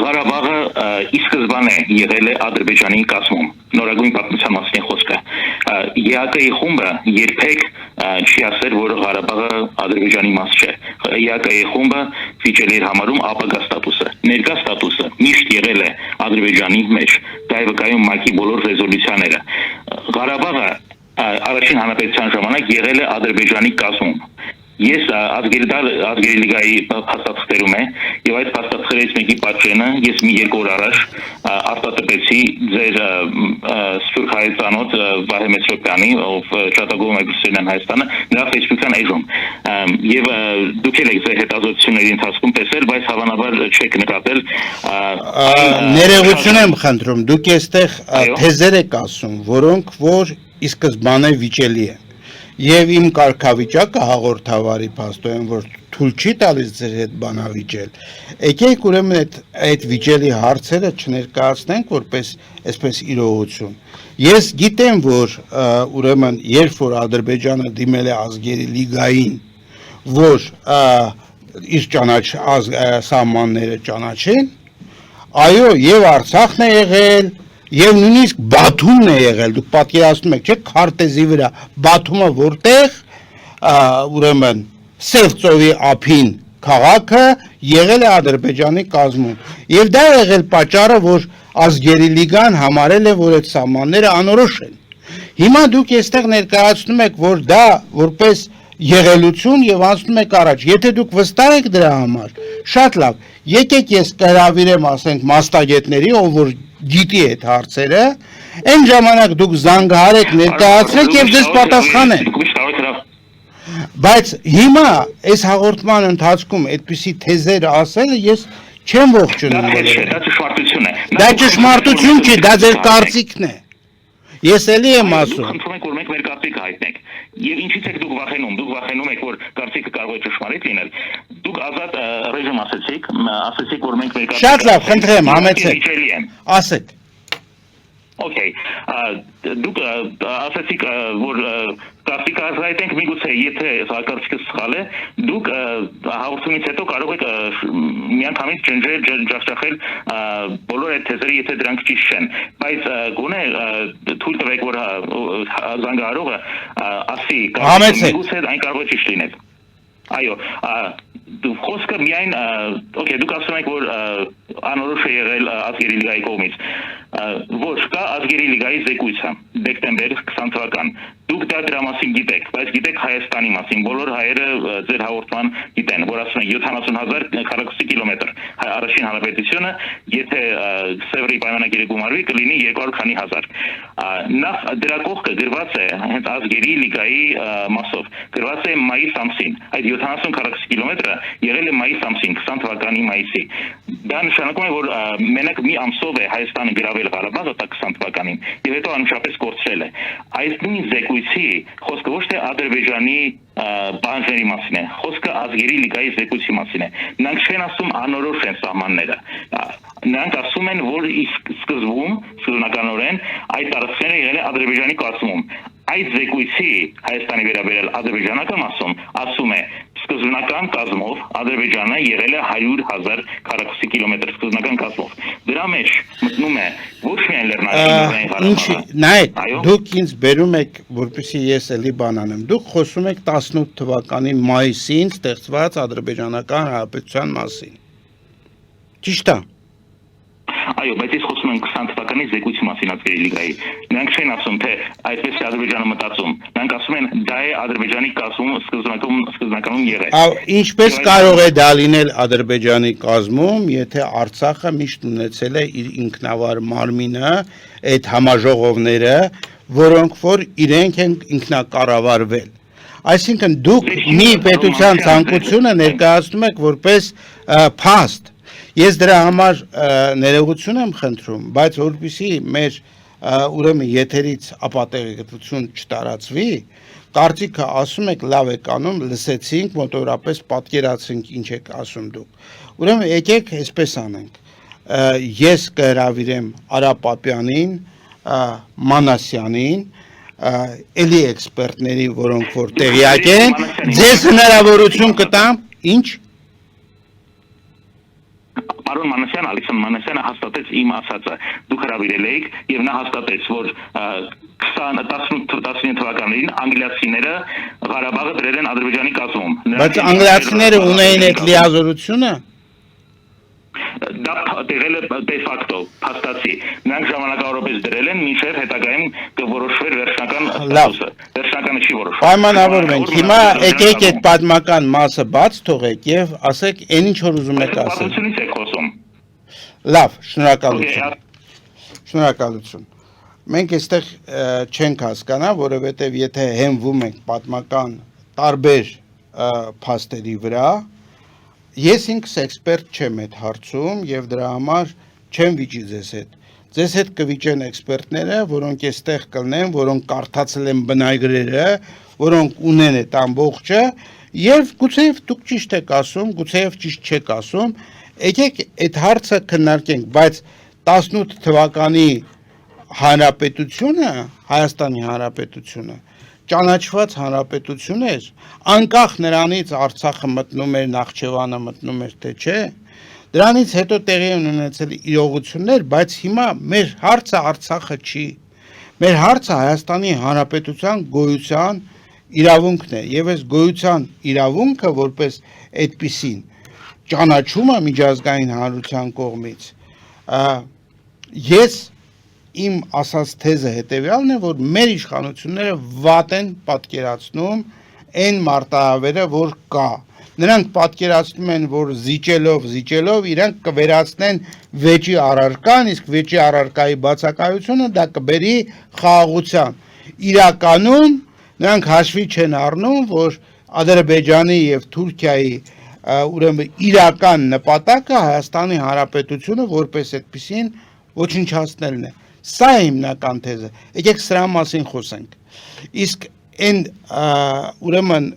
Ղարաբաղը ի սկզբանե եղել է Ադրբեջանի կազմում։ Նորագույն պատմության մասին խոսքը։ ԵԱԿ-ի խումբը երբեք չի ասել, որ Ղարաբաղը Ադրբեջանի մաս չէ։ ԵԱԿ-ի խումբը վիճելի էր համարում ապագա ստատուսը։ Ներկա ստատուսը միշտ եղել է Ադրբեջանի մեջ։ Դա է վկայում ՄԱԿ-ի բոլոր ռեզոլյուցիաները։ Ղարաբաղը առաջին հանրապետության ժամանակ եղել է Ադրբեջանի կազմում։ Ես ազգերի լիգայի փաստաթղթերում է եւ այդ փաստաթղթերից մեկի պատճենը ես մի 2 օր առաջ արտադրեցի ձեր Սփյուռք հայաստանոց Վահե Մեսրոպյանի ով շտագում է Բրուսելյան Հայաստանը նրա Facebook-յան էջում եւ դուք եք ձեր հետազոտությունների ընթացքում տեսել բայց հավանաբար չեք նկատել ներողություն եմ խնդրում դուք այստեղ թեզեր եք ասում որոնք որ ի սկզբանե վիճելի են Եվ իմ կարգավիճակը հաղորդավարի փաստորեն որ թույլ չի տալիս ձեր հետ բանավիճել։ Եկեք ուրեմն այդ վիճելի հարցերը չներկայացնենք որպես այսպես իրողություն։ Ես գիտեմ որ ուրեմն երբ որ Ադրբեջանը դիմել է ազգերի լիգային, որ իր սահմանները ճանաչեն, այո, եւ Արցախն է եղել Եվ նույնիսկ Բաթումն է եղել, դուք պատկերացնում եք, չէ՞, քարտեզի վրա Բաթումը որտեղ ուրեմն Սև ծովի ափին քաղաքը եղել է Ադրբեջանի կազմում։ Եվ դա եղել պատճառը, որ ազգերի լիգան համարել է, որ այդ սահմանները անորոշ են։ Հիմա դուք այստեղ ներկայացնում եք, որ դա որպես եղելություն եւ անցնում եք առաջ։ Եթե դուք վստահ եք դրա համար, շատ լավ։ Եկեք ես կհրավիրեմ, ասենք, մասնագետների, ով որ գիտի այդ հարցերը, այն ժամանակ դուք զանգահարեք ներկայացրեք եւ դες պատասխանեն։ Բայց հիմա այս հաղորդման ընթացքում այդպիսի թեզեր ասելը ես չեմ ողջունում։ Դա ճշմարտություն է։ Դա ճշմարտություն չի, դա ձեր կարծիքն է։ Ես էլի եմ ասում։ Խնդրում եք որ մենք մեր կարծիքը հայտնենք։ Եվ ինչից եք դուք վախենում։ Դուք վախենում եք որ կարծիքը կարող է ճշմարիտ լինել։ Դուք ազատ ռեժիմ ասեցիք որ մենք մեր կարծիքը Շատ լավ, խնդրեմ, համեցեք։ Ասեք։ Okay, դուք ասացիք որ կարծիքը հայտնենք միգուցե եթե սա կարծիքը սխալ է դուք հաղորդումից հետո կարող եք միանգամից ջախջախել բոլոր այդ թեզերը եթե դրանք ճիշտ չեն բայց գոնե թույլ տվեք որ զանգահարողը ասի միգուցե այն կարող է ճիշտ լինել այո խոսքը միայն դուք ասում եք որ անորոշ է եղել ազգերի լիգայի կողմից ոչ կա ազգերի լիգայի զեկույցը դեկտեմբեր 20 թվական դուք դա դրա մասին գիտեք բայց գիտեք Հայաստանի մասին բոլոր հայերը ձեր հաղորդման գիտեն որ ասում են 70,000 քառակուսի կիլոմետր առաջին հանրապետությունը եթե Սևրի պայմանագիրը գումարվի կլինի 200 քանի հազար նախ դրա կողքը գրված է հենց ազգերի լիգայի մասով գրված է մայիս ամսին այդ 70 քառակուսի կիլոմետրը եղել է մայիս ամսին 20 թվականի մայիսի դա նշանակում է որ մենակ մի ամսով է Հայաստանը գրավել Ղարաբաղը 20 թվականին եւ հետո անմիջապես կորցրել է այս նույն զեկույցի խոսքը ոչ թե Ադրբեջանի բանջերի մասին է խոսքը ազգերի լիգայի զեկույցի մասին է նրանք չեն ասում անորոշ են սահմանները նրանք ասում են որ սկզբնականորեն այդ տարածքները եղել է Ադրբեջանի կազմում այդ զեկույցի Հայաստանի վերաբերյալ ադրբեջանական մասում ասում է սկզբնական կազմով Ադրբեջանը եղել է 100,000 քառակուսի կիլոմետր սկզբնական կազմով դրա մեջ մտնում է ոչ միայն Լեռնային Ղարաբաղը նայեք դուք ինձ բերում եք որպեսզի ես էլի բան անեմ դուք խոսում եք 18 թվականի մայիսին ստեղծված ադրբեջանական հանրապետության մասին ճիշտ է Այո, բայց ես խոսում եմ 20 թվականի զեկույցի մասին ազգերի լիգայի։ Նրանք չեն ասում, թե այդպես է Ադրբեջանը մտածում։ Նրանք ասում են, դա է Ադրբեջանի կազմում սկզբնականում եղել։ Ինչպես կարող է դա լինել Ադրբեջանի կազմում, եթե Արցախը միշտ ունեցել է իր ինքնավար մարմինը, այդ համաժողովները, որոնք որ իրենք են ինքնակառավարվել։ Այսինքն դուք մի պետության ցանկությունը ներկայացնում եք որպես փաստ Ես դրա համար ներողություն եմ խնդրում, բայց որպեսզի մեր ուրեմն եթերից ապատեղեկատվություն չտարածվի, կարծիքը ասում եք լավ եք անում, լսեցինք, մոտորապես պատկերացինք ինչ եք ասում դուք։ Ուրեմն եկեք այսպես անենք։ Ես կհրավիրեմ Արա Պապյանին, Մանասյանին, էլի էքսպերտների, որոնք որ տեղյակ են, ձեզ հնարավորություն կտամ, ինչ Պարոն Մանասյան, Ալեքսանդր Մանասյանը հաստատեց իմ ասածը։ Դուք հրավիրել եք եւ նա հաստատեց, որ 2019 թվականներին անգլիացիները Ղարաբաղը դրել են Ադրբեջանի կազմում։ Բայց անգլիացիները ունեին այդ լիազորությունը։ դա տեղել է դե ֆակտո, փաստացի։ Նրանք ժամանակավորապես դրել են, մինչև հետագայում կորոշվեր վերջնական ստատուսը։ Վերջնականը չի որոշվում։ Պայմանավորվենք։ Հիմա եկեք այդ պատմական մասը բաց թողեք եւ ասեք այն ինչ որ ուզում եք ասել։ Պատմությունից եք խոսում։ Լավ, շնորհակալություն։ Շնորհակալություն։ Մենք այստեղ չենք հասկանա, որովհետև եթե հենվում ենք պատմական տարբեր փաստերի վրա, ես ինքս էքսպերտ չեմ այդ հարցում եւ դրա համար չեմ վիճի ձեզ հետ։ Ձեզ հետ կվիճեն էքսպերտները, որոնք այստեղ կլինեն, որոնք կարդացել են բնագրերը, որոնք ունեն այդ ամբողջը եւ գուցեև դուք ճիշտ եք ասում, գուցեև ճիշտ չեք ասում, եկեք այդ հարցը քննարկենք, բայց 18 թվականի Հանրապետությունը, Հայաստանի Հանրապետությունը ճանաչված հանրապետություն էր, անկախ նրանից Արցախը մտնում էր, Նախճեվանը մտնում էր, թե չէ, դրանից հետո տեղի են ունեցել իրողություններ, բայց հիմա մեր հարցը Արցախը չի, մեր հարցը Հայաստանի Հանրապետության գոյության իրավունքն է, եւ այս գոյության իրավունքը որպես այդպիսին ճանաչումը միջազգային հանրության կողմից, ես իմ ասած թեզը հետևյալն է, որ մեր իշխանությունները վատ են պատկերացնում այն մարտահրավերը, որ կա։ Նրանք պատկերացնում են, որ զիջելով իրանք կվերացնեն վեճի առարկան, իսկ վեճի առարկայի բացակայությունը դա կբերի խաղաղության։ Իրականում նրանք հաշվի չեն առնում, որ Ադրբեջանի եւ Թուրքիայի ուրեմն իրական նպատակը Հայաստանի Հանրապետությունը որպես այդպիսին ոչնչացնելն է։ Սա է հիմնական թեզը։ Եկեք սրա մասին խոսենք։ Իսկ այն ուրեմն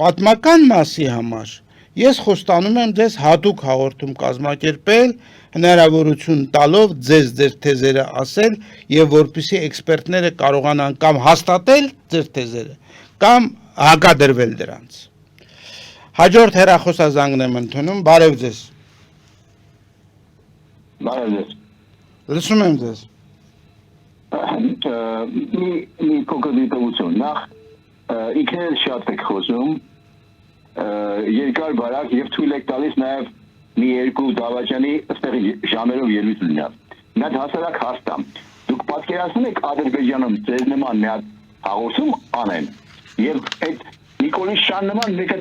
պատմական մասի համար ես խոստանում եմ ձեզ հատուկ հաղորդում կազմակերպել, հնարավորություն տալով ձեր թեզերը ասել եւ որպեսզի էքսպերտները կարողանան կամ հաստատել ձեր թեզերը, կամ հակադրվել դրանց։ Հաջորդ հեռախոսազանգն եմ ընդունում, բարև ձեզ։ Բարև։ Լսում եմ ձեզ։ Մի կոկոդիտողություն, նախ ինքներս շատ եք խոսում, երկար բարակ եւ թույլ եք տալիս նաեւ մի երկու դավաճանի այստեղ ժամերով ելույթ լինել։ Նա հասարակ հաստամ։ Դուք պատկերացնում եք Ադրբեջանում ձեր նման մի հատ հաղորդում անեն եւ այդ Նիկոլի Շան նման մեկը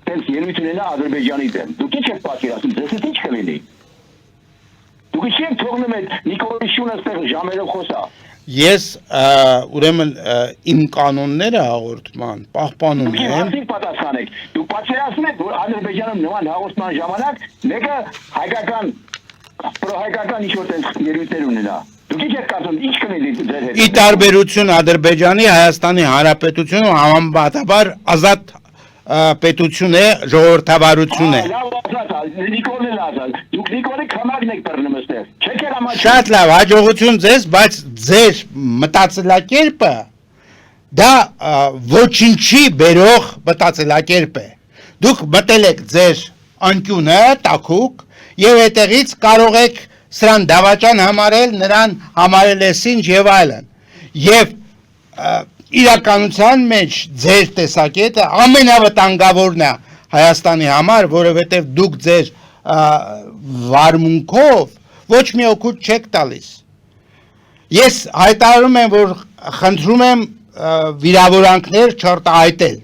տես ելույթ ունենա Ադրբեջանի դեմ։ Դուք ինչ եք պատկերացնում, ձեզ ինչ կլինի։ Դուք չեք թողնում այդ Նիկոլի Շունը այստեղ ժամերով խոսա։ Ես ուրեմն իմ կանոնները հաղորդման պահպանում եմ։ Դուք պատասխանեք։ Դուք պատասխանում եք, որ Ադրբեջանում նման հաղորդման ժամանակ մեկը հայկական պրոհայկական ինչ-որ ելույթներ ունենա։ Դուք ինչ եք կարծում, ինչ կլինի ձեր հետ։ Ի տարբերություն Ադրբեջանի, Հայաստանի Հանրապետությունը համեմատաբար ազատ պետություն է, ժողովրդավարություն է։ Նիկոլն ասալ, դուք Նիկոլի քամակն եք բռնում այստեղ։ Չեք երամաչ։ Շատ լավ, հաջողություն ձեզ, բայց ձեր մտածելակերպը դա ոչինչի բերող մտածելակերպ է։ Դուք մտել եք ձեր անկյունը, տաքուկ, եւ այդտեղից կարող եք սրան դավաճան համարել, նրան համարել է սինջ եւ այլն։ Եվ իրականության մեջ ձեր տեսակետը ամենավտանգավորն է Հայաստանի համար, որովհետև դուք ձեր վարմունքով ոչ մի օգուտ չեք տալիս։ Ես հայտարարում եմ, որ խնդրում եմ վիրավորանքներ չարտահայտել։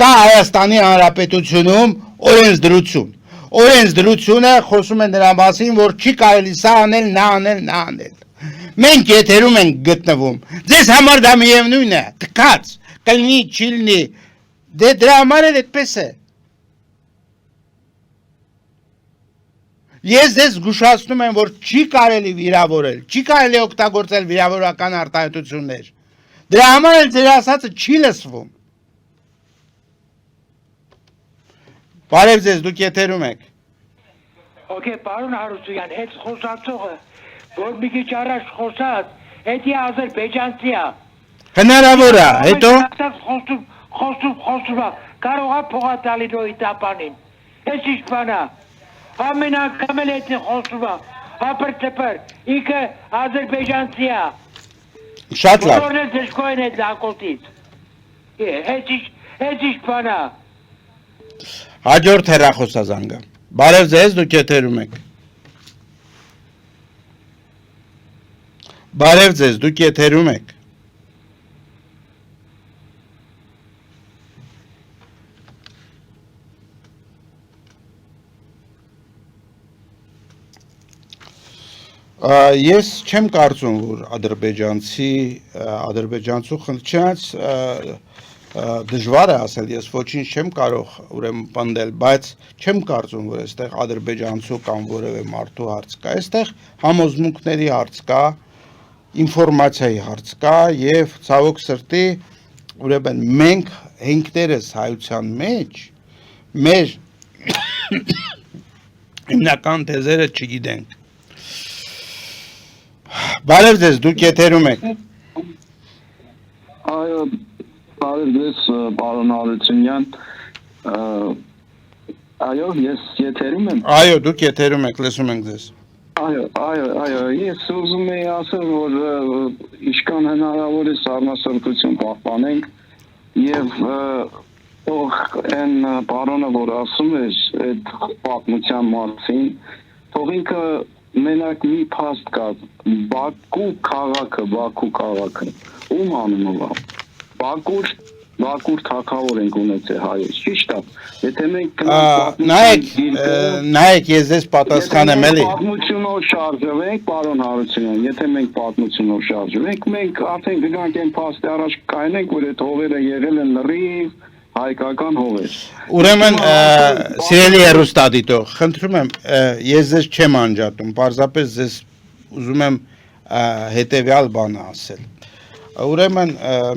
Կա Հայաստանի Հանրապետությունում օրենսդրություն։ Օրենսդրությունը խոսում է նրա մասին, որ չի կարելի սա անել, նա անել։ Մենք եթերում ենք գտնվում։ Ձեզ համար դա միևնույն է, թքած, կլինի, չի լինի։ Դե դրա համար էլ այդպես է։ Ես ձեզ զգուշացնում եմ, որ չի կարելի վիրավորել, չի կարելի օգտագործել վիրավորական արտահայտություններ։ Դրա համար էլ ձեր ասածը չի լսվում։ Բարև ձեզ, դուք եթերում եք։ Okay, պարոն Հարությունյան, այդ խոսացողը, որ մի քիչ առաջ խոսած, դա ադրբեջանցի է։ Հնարավոր է, հետո խոսում, կարող է փողատալինոյի տապանին։ Այս ինչ բան է։ Ամեն անգամ էլ այդ խոսում է։ Ապրտպր, ինքը ադրբեջանցի է։ Շատ լավ։ Բոլորն էլ դժգոհ են այդ լակոտից։ Այս ինչ բան է։ Հաջորդ հեռախոսազանգը։ Բարև ձեզ, դուք եթերում եք։ Բարև ձեզ, դուք եթերում եք։ Ես չեմ կարծում, որ ադրբեջանցու խնդրած դժվար է ասել, ես ոչինչ չեմ կարող ուրեմն պնդել, բայց չեմ կարծում, որ այստեղ ադրբեջանցու կամ որևէ մարդու հարց կա, այստեղ համոզմունքների հարց կա, ինֆորմացիայի հարց կա եւ ցավոք սրտի ուրեմն մենք հենքներս հայության մեջ մեր հիմնական թեզերը չգիտենք։ Բարև ձեզ, դուք եթերում եք։ Այո, բարև ձեզ, պարոն Հարությունյան։ Այո, ես եթերում եմ։ Այո, դուք եթերում եք, լսում ենք ձեզ։ Այո, ես ուզում եի ասել, որ ինչքան հնարավոր է սառնասրտություն պահպանենք եւ թող այն պարոնը, որ ասում է այդ պատմության մասին, թող ինքը մենակ մի փաստ կա, Բաքու քաղաքը, ում անունով է։ Բաքուր թագավոր ենք ունեցել հայոց, ճիշտ է։ Եթե մենք նայեք, ես ձեզ պատասխանեմ էլի։ Պատմությունով շարժվենք, պարոն Հարությունյան, եթե մենք պատմությունով շարժվենք, մենք արդեն գնանք այն փաստի առաջ կայնենք, որ այդ հողերը եղել են լրիվ հայկական հողեր։ Ուրեմն, սիրելի հեռուստադիտող, խնդրում եմ, ես ձեզ չեմ անջատում, պարզապես ձեզ ուզում եմ հետևյալ բանը ասել։ Ուրեմն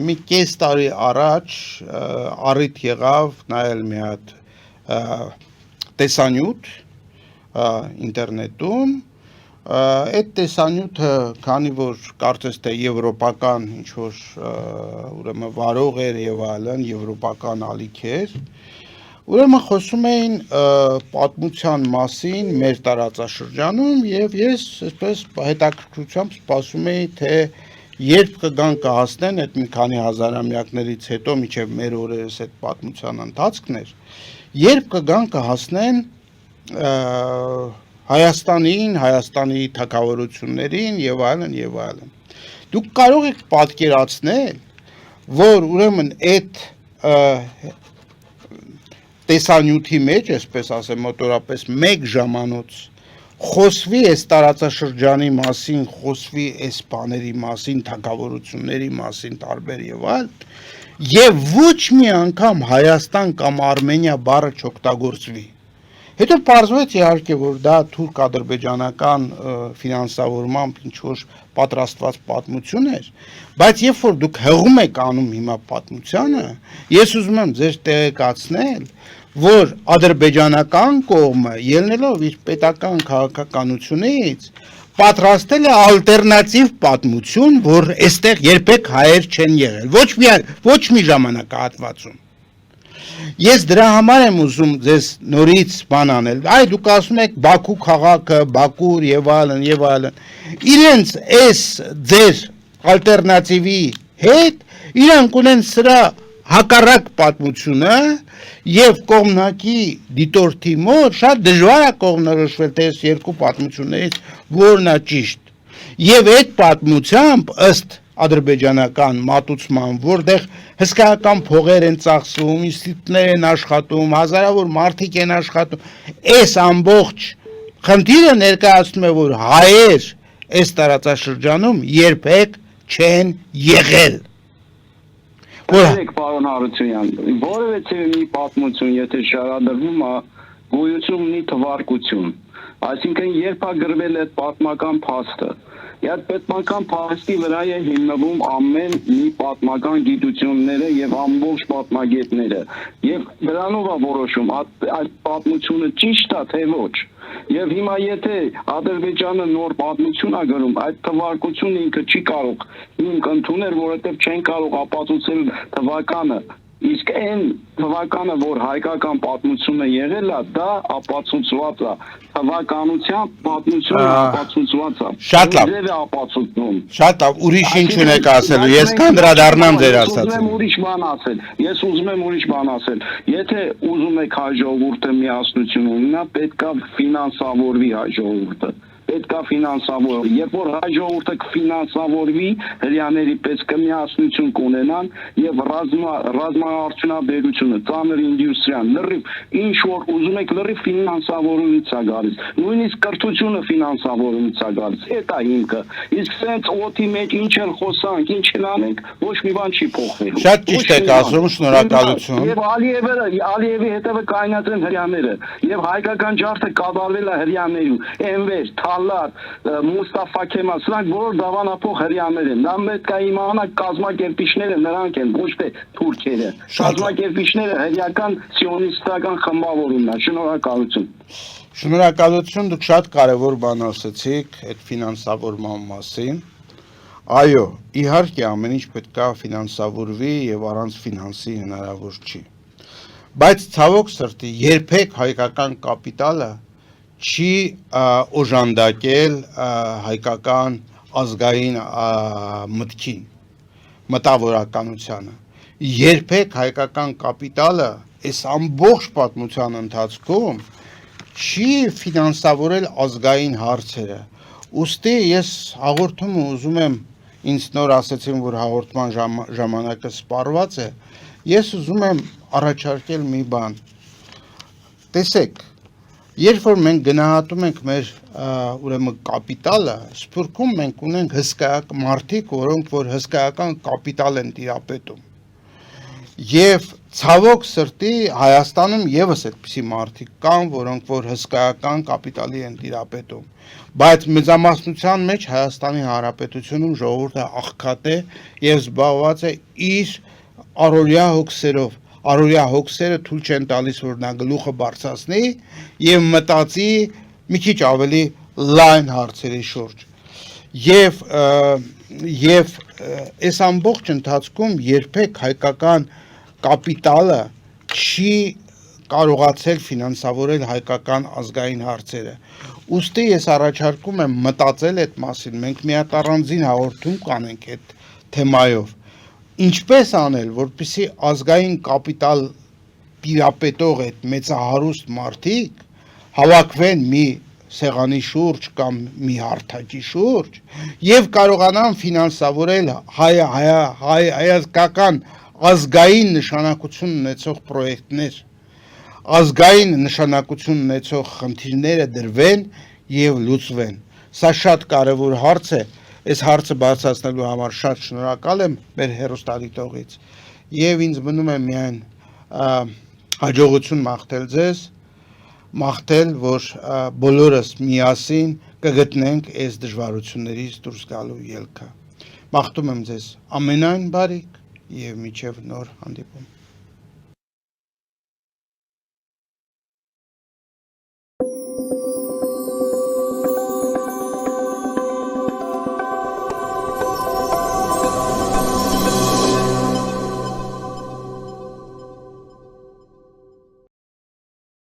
մի կես տարի առաջ առիթ եղավ նայել մի հատ տեսանյութ ինտերնետում, այդ տեսանյութը, քանի որ կարծես թե եվրոպական ինչ-որ ուրեմն վարող էր եւ այլն, եվրոպական ալիք էր, ուրեմն խոսում էին պատմության մասին մեր տարածաշրջանում եւ ես այսպես հետաքրքրությամբ սպասում էի, թե երբ կգան կհասնեն այդ մի քանի հազարամյակներից հետո մինչև մեր օրերս այդ պատմության ընթացքն էր, երբ կգան կհասնեն Հայաստանին, Հայաստանի թագավորություններին եւ այլն եւ այլն։ Դուք կարող եք պատկերացնել, որ ուրեմն այդ տեսանյութի մեջ, այսպես ասեմ, մոտորապես 1 ժամանոց խոսվի այս տարածաշրջանի մասին, խոսվի այս բաների մասին, թագավորությունների մասին, տարբեր եւ այլն, եւ ոչ մի անգամ Հայաստան կամ Արմենիա բառը չօգտագործվի։ Հետո պարզվեց իհարկե, որ դա թուրք-ադրբեջանական ֆինանսավորմամբ ինչ-որ պատրաստված պատմություն էր, բայց երբ որ դուք հղում եք անում հիմա պատմությանը, ես ուզում եմ ձեզ տեղեկացնել, որ ադրբեջանական կողմը ելնելով իր պետական քաղաքականությունից պատրաստել է ալտերնատիվ պատմություն, որ այստեղ երբեք հայեր չեն եղել, ոչ մի ժամանակահատվածում։ Ես դրա համար եմ ուզում ձեզ նորից բան անել, այ դուք ասում եք Բաքու քաղաքը, Բաքուր եւ այլն եւ այլն։ Իրենց այս ձեր ալտերնատիվի հետ իրանք ունեն սրա հակառակ պատմությունը եւ կողմնակի դիտորդի մոտ շատ դժվար է կողմնորոշվել թե այս երկու պատմություններից որն է ճիշտ։ Եվ այդ պատմությամբ ըստ ադրբեջանական մատուցման, որտեղ հսկայական փողեր են ծախսվում, ինստիտուտներ են աշխատում, հազարավոր մարդիկ են աշխատում, այս ամբողջ խնդիրը ներկայացնում է, որ հայեր այս տարածաշրջանում երբեք չեն եղել։ Որեք պարոն Հարությունյան, որևէ մի պատմություն, եթե շարադրվում է, գոյություն ունի թվարկություն, այսինքն երբ է գրվել այդ պատմական փաստը, այդ պետական փաստի վրա է հիմնվում ամեն մի պատմական գիտությունները եւ ամբողջ պատմագետները եւ դրանով է որոշում այդ պատմությունը ճիշտ է թե ոչ։ Եվ հիմա եթե Ադրբեջանը նոր պատմություն է գրում, այդ թվարկությունը ինքը չի կարող ինք ընդունել, որովհետև չեն կարող ապացուցել թվականը, Իսկ այն թվականը, որ հայկական պատմությունը եղել է, դա ապացուցված է։ Թվականության պատմությունը ապացուցված է։ Շատ լավ։ Ձև է ապացուցում։ Շատ լավ, ուրիշ ինչ ունեք ասելու, ես կանդրադառնամ ձեր ասածին։ Ես ուզում եմ ուրիշ բան ասել։ Եթե ուզում եք հայ ժողովուրդը միասնություն ունենա, պետք է ֆինանսավորվի հայ ժողովուրդը։ Պետք է ֆինանսավորվի։ Երբ որ հայ ժողովուրդը կֆինանսավորվի, հрьяաների պես կմիասնություն կունենան եւ ռազմաարդյունաբերությունը, ծանր ինդուստրիան, լրիվ ինչ որ ուզում եք լրիվ ֆինանսավորումից է գալիս։ Նույնիսկ կրթությունը ֆինանսավորումից է գալիս։ Դա է հիմքը։ Իսկ սենց օդի մեջ ինչ էլ խոսանք, ինչ էլ անենք, ոչ մի բան չի փոխվելու։ Շատ ճիշտ եք ասում, շնորհակալություն։ Եվ Ալիևի հետևը կայնած են հрьяաները եւ հայկական ջարդը կատարվել է հрьяաներու։ Էնվեր Մուստաֆա Քեմալ, սրանք բոլոր դավանափող հрьяաներ են։ Նա պետք է իմանա կազմակերպիչները նրանք են, ոչ թե թուրքերը։ Կազմակերպիչները հրեական սիոնիստական խմբավորումն է։ Շնորհակալություն։ Շնորհակալություն, դուք շատ կարևոր բան ասացիք այդ ֆինանսավորման մասին։ Այո, իհարկե ամեն ինչ պետք է ֆինանսավորվի եւ առանց ֆինանսի հնարավոր չի։ Բայց ցավոք սրտի երբեք հայկական կապիտալը չի օժանդակել հայկական ազգային մտքին, մտավորականությանը։ Երբեք հայկական կապիտալը այս ամբողջ պատմության ընթացքում չի ֆինանսավորել ազգային հարցերը։ Ուստի ես հաղորդումը ուզում եմ, ինձ նոր ասեցին, որ հաղորդման ժամանակը սպառված է, ես ուզում եմ առաջարկել մի բան։ Տեսեք, երբ որ մենք գնահատում ենք մեր ուրեմն կապիտալը, Սփյուռքում մենք ունենք հսկայական մարդիկ, որոնք որ հսկայական կապիտալ են տիրապետում։ Եվ ցավոք սրտի Հայաստանում եւս այդպիսի մարդիկ կան, որոնք որ հսկայական կապիտալի են տիրապետում։ Բայց մեծամասնության մեջ Հայաստանի Հանրապետությունում ժողովուրդը աղքատ է եւ զբաղված է իր առօրյա հոգսերով։ Առօրյա հոգսերը թույլ չեն տալիս, որ նա գլուխը բարձրացնի եւ մտածի մի քիչ ավելի լայն հարցերի շուրջ։ Եվ այս ամբողջ ընթացքում երբեք հայկական կապիտալը չի կարողացել ֆինանսավորել հայկական ազգային հարցերը։ Ուստի ես առաջարկում եմ մտածել այդ մասին, մենք մի հատ առանձին հաղորդում կանենք այդ թեմայով։ Ինչպես անել, որպեսզի ազգային կապիտալ տիրապետող այդ մեծահարուստ մարդիկ հավաքվեն մի սեղանի շուրջ կամ մի հարթակի շուրջ եւ կարողանան ֆինանսավորել հայկական ազգային նշանակություն ունեցող պրոյեկտներ, ազգային նշանակություն ունեցող խնդիրները դրվեն եւ լուծվեն։ Սա շատ կարեւոր հարց է։ Այս հարցը բարձրացնելու համար շատ շնորհակալ եմ մեր հեռուստադիտողից եւ ինձ մնում է միայն հաջողություն մաղթել ձեզ, մաղթել, որ բոլորս միասին կգտնենք այս դժվարություններից դուրս գալու ելքը։ Մաղթում եմ ձեզ ամենայն բարիք եւ մինչեւ նոր հանդիպում։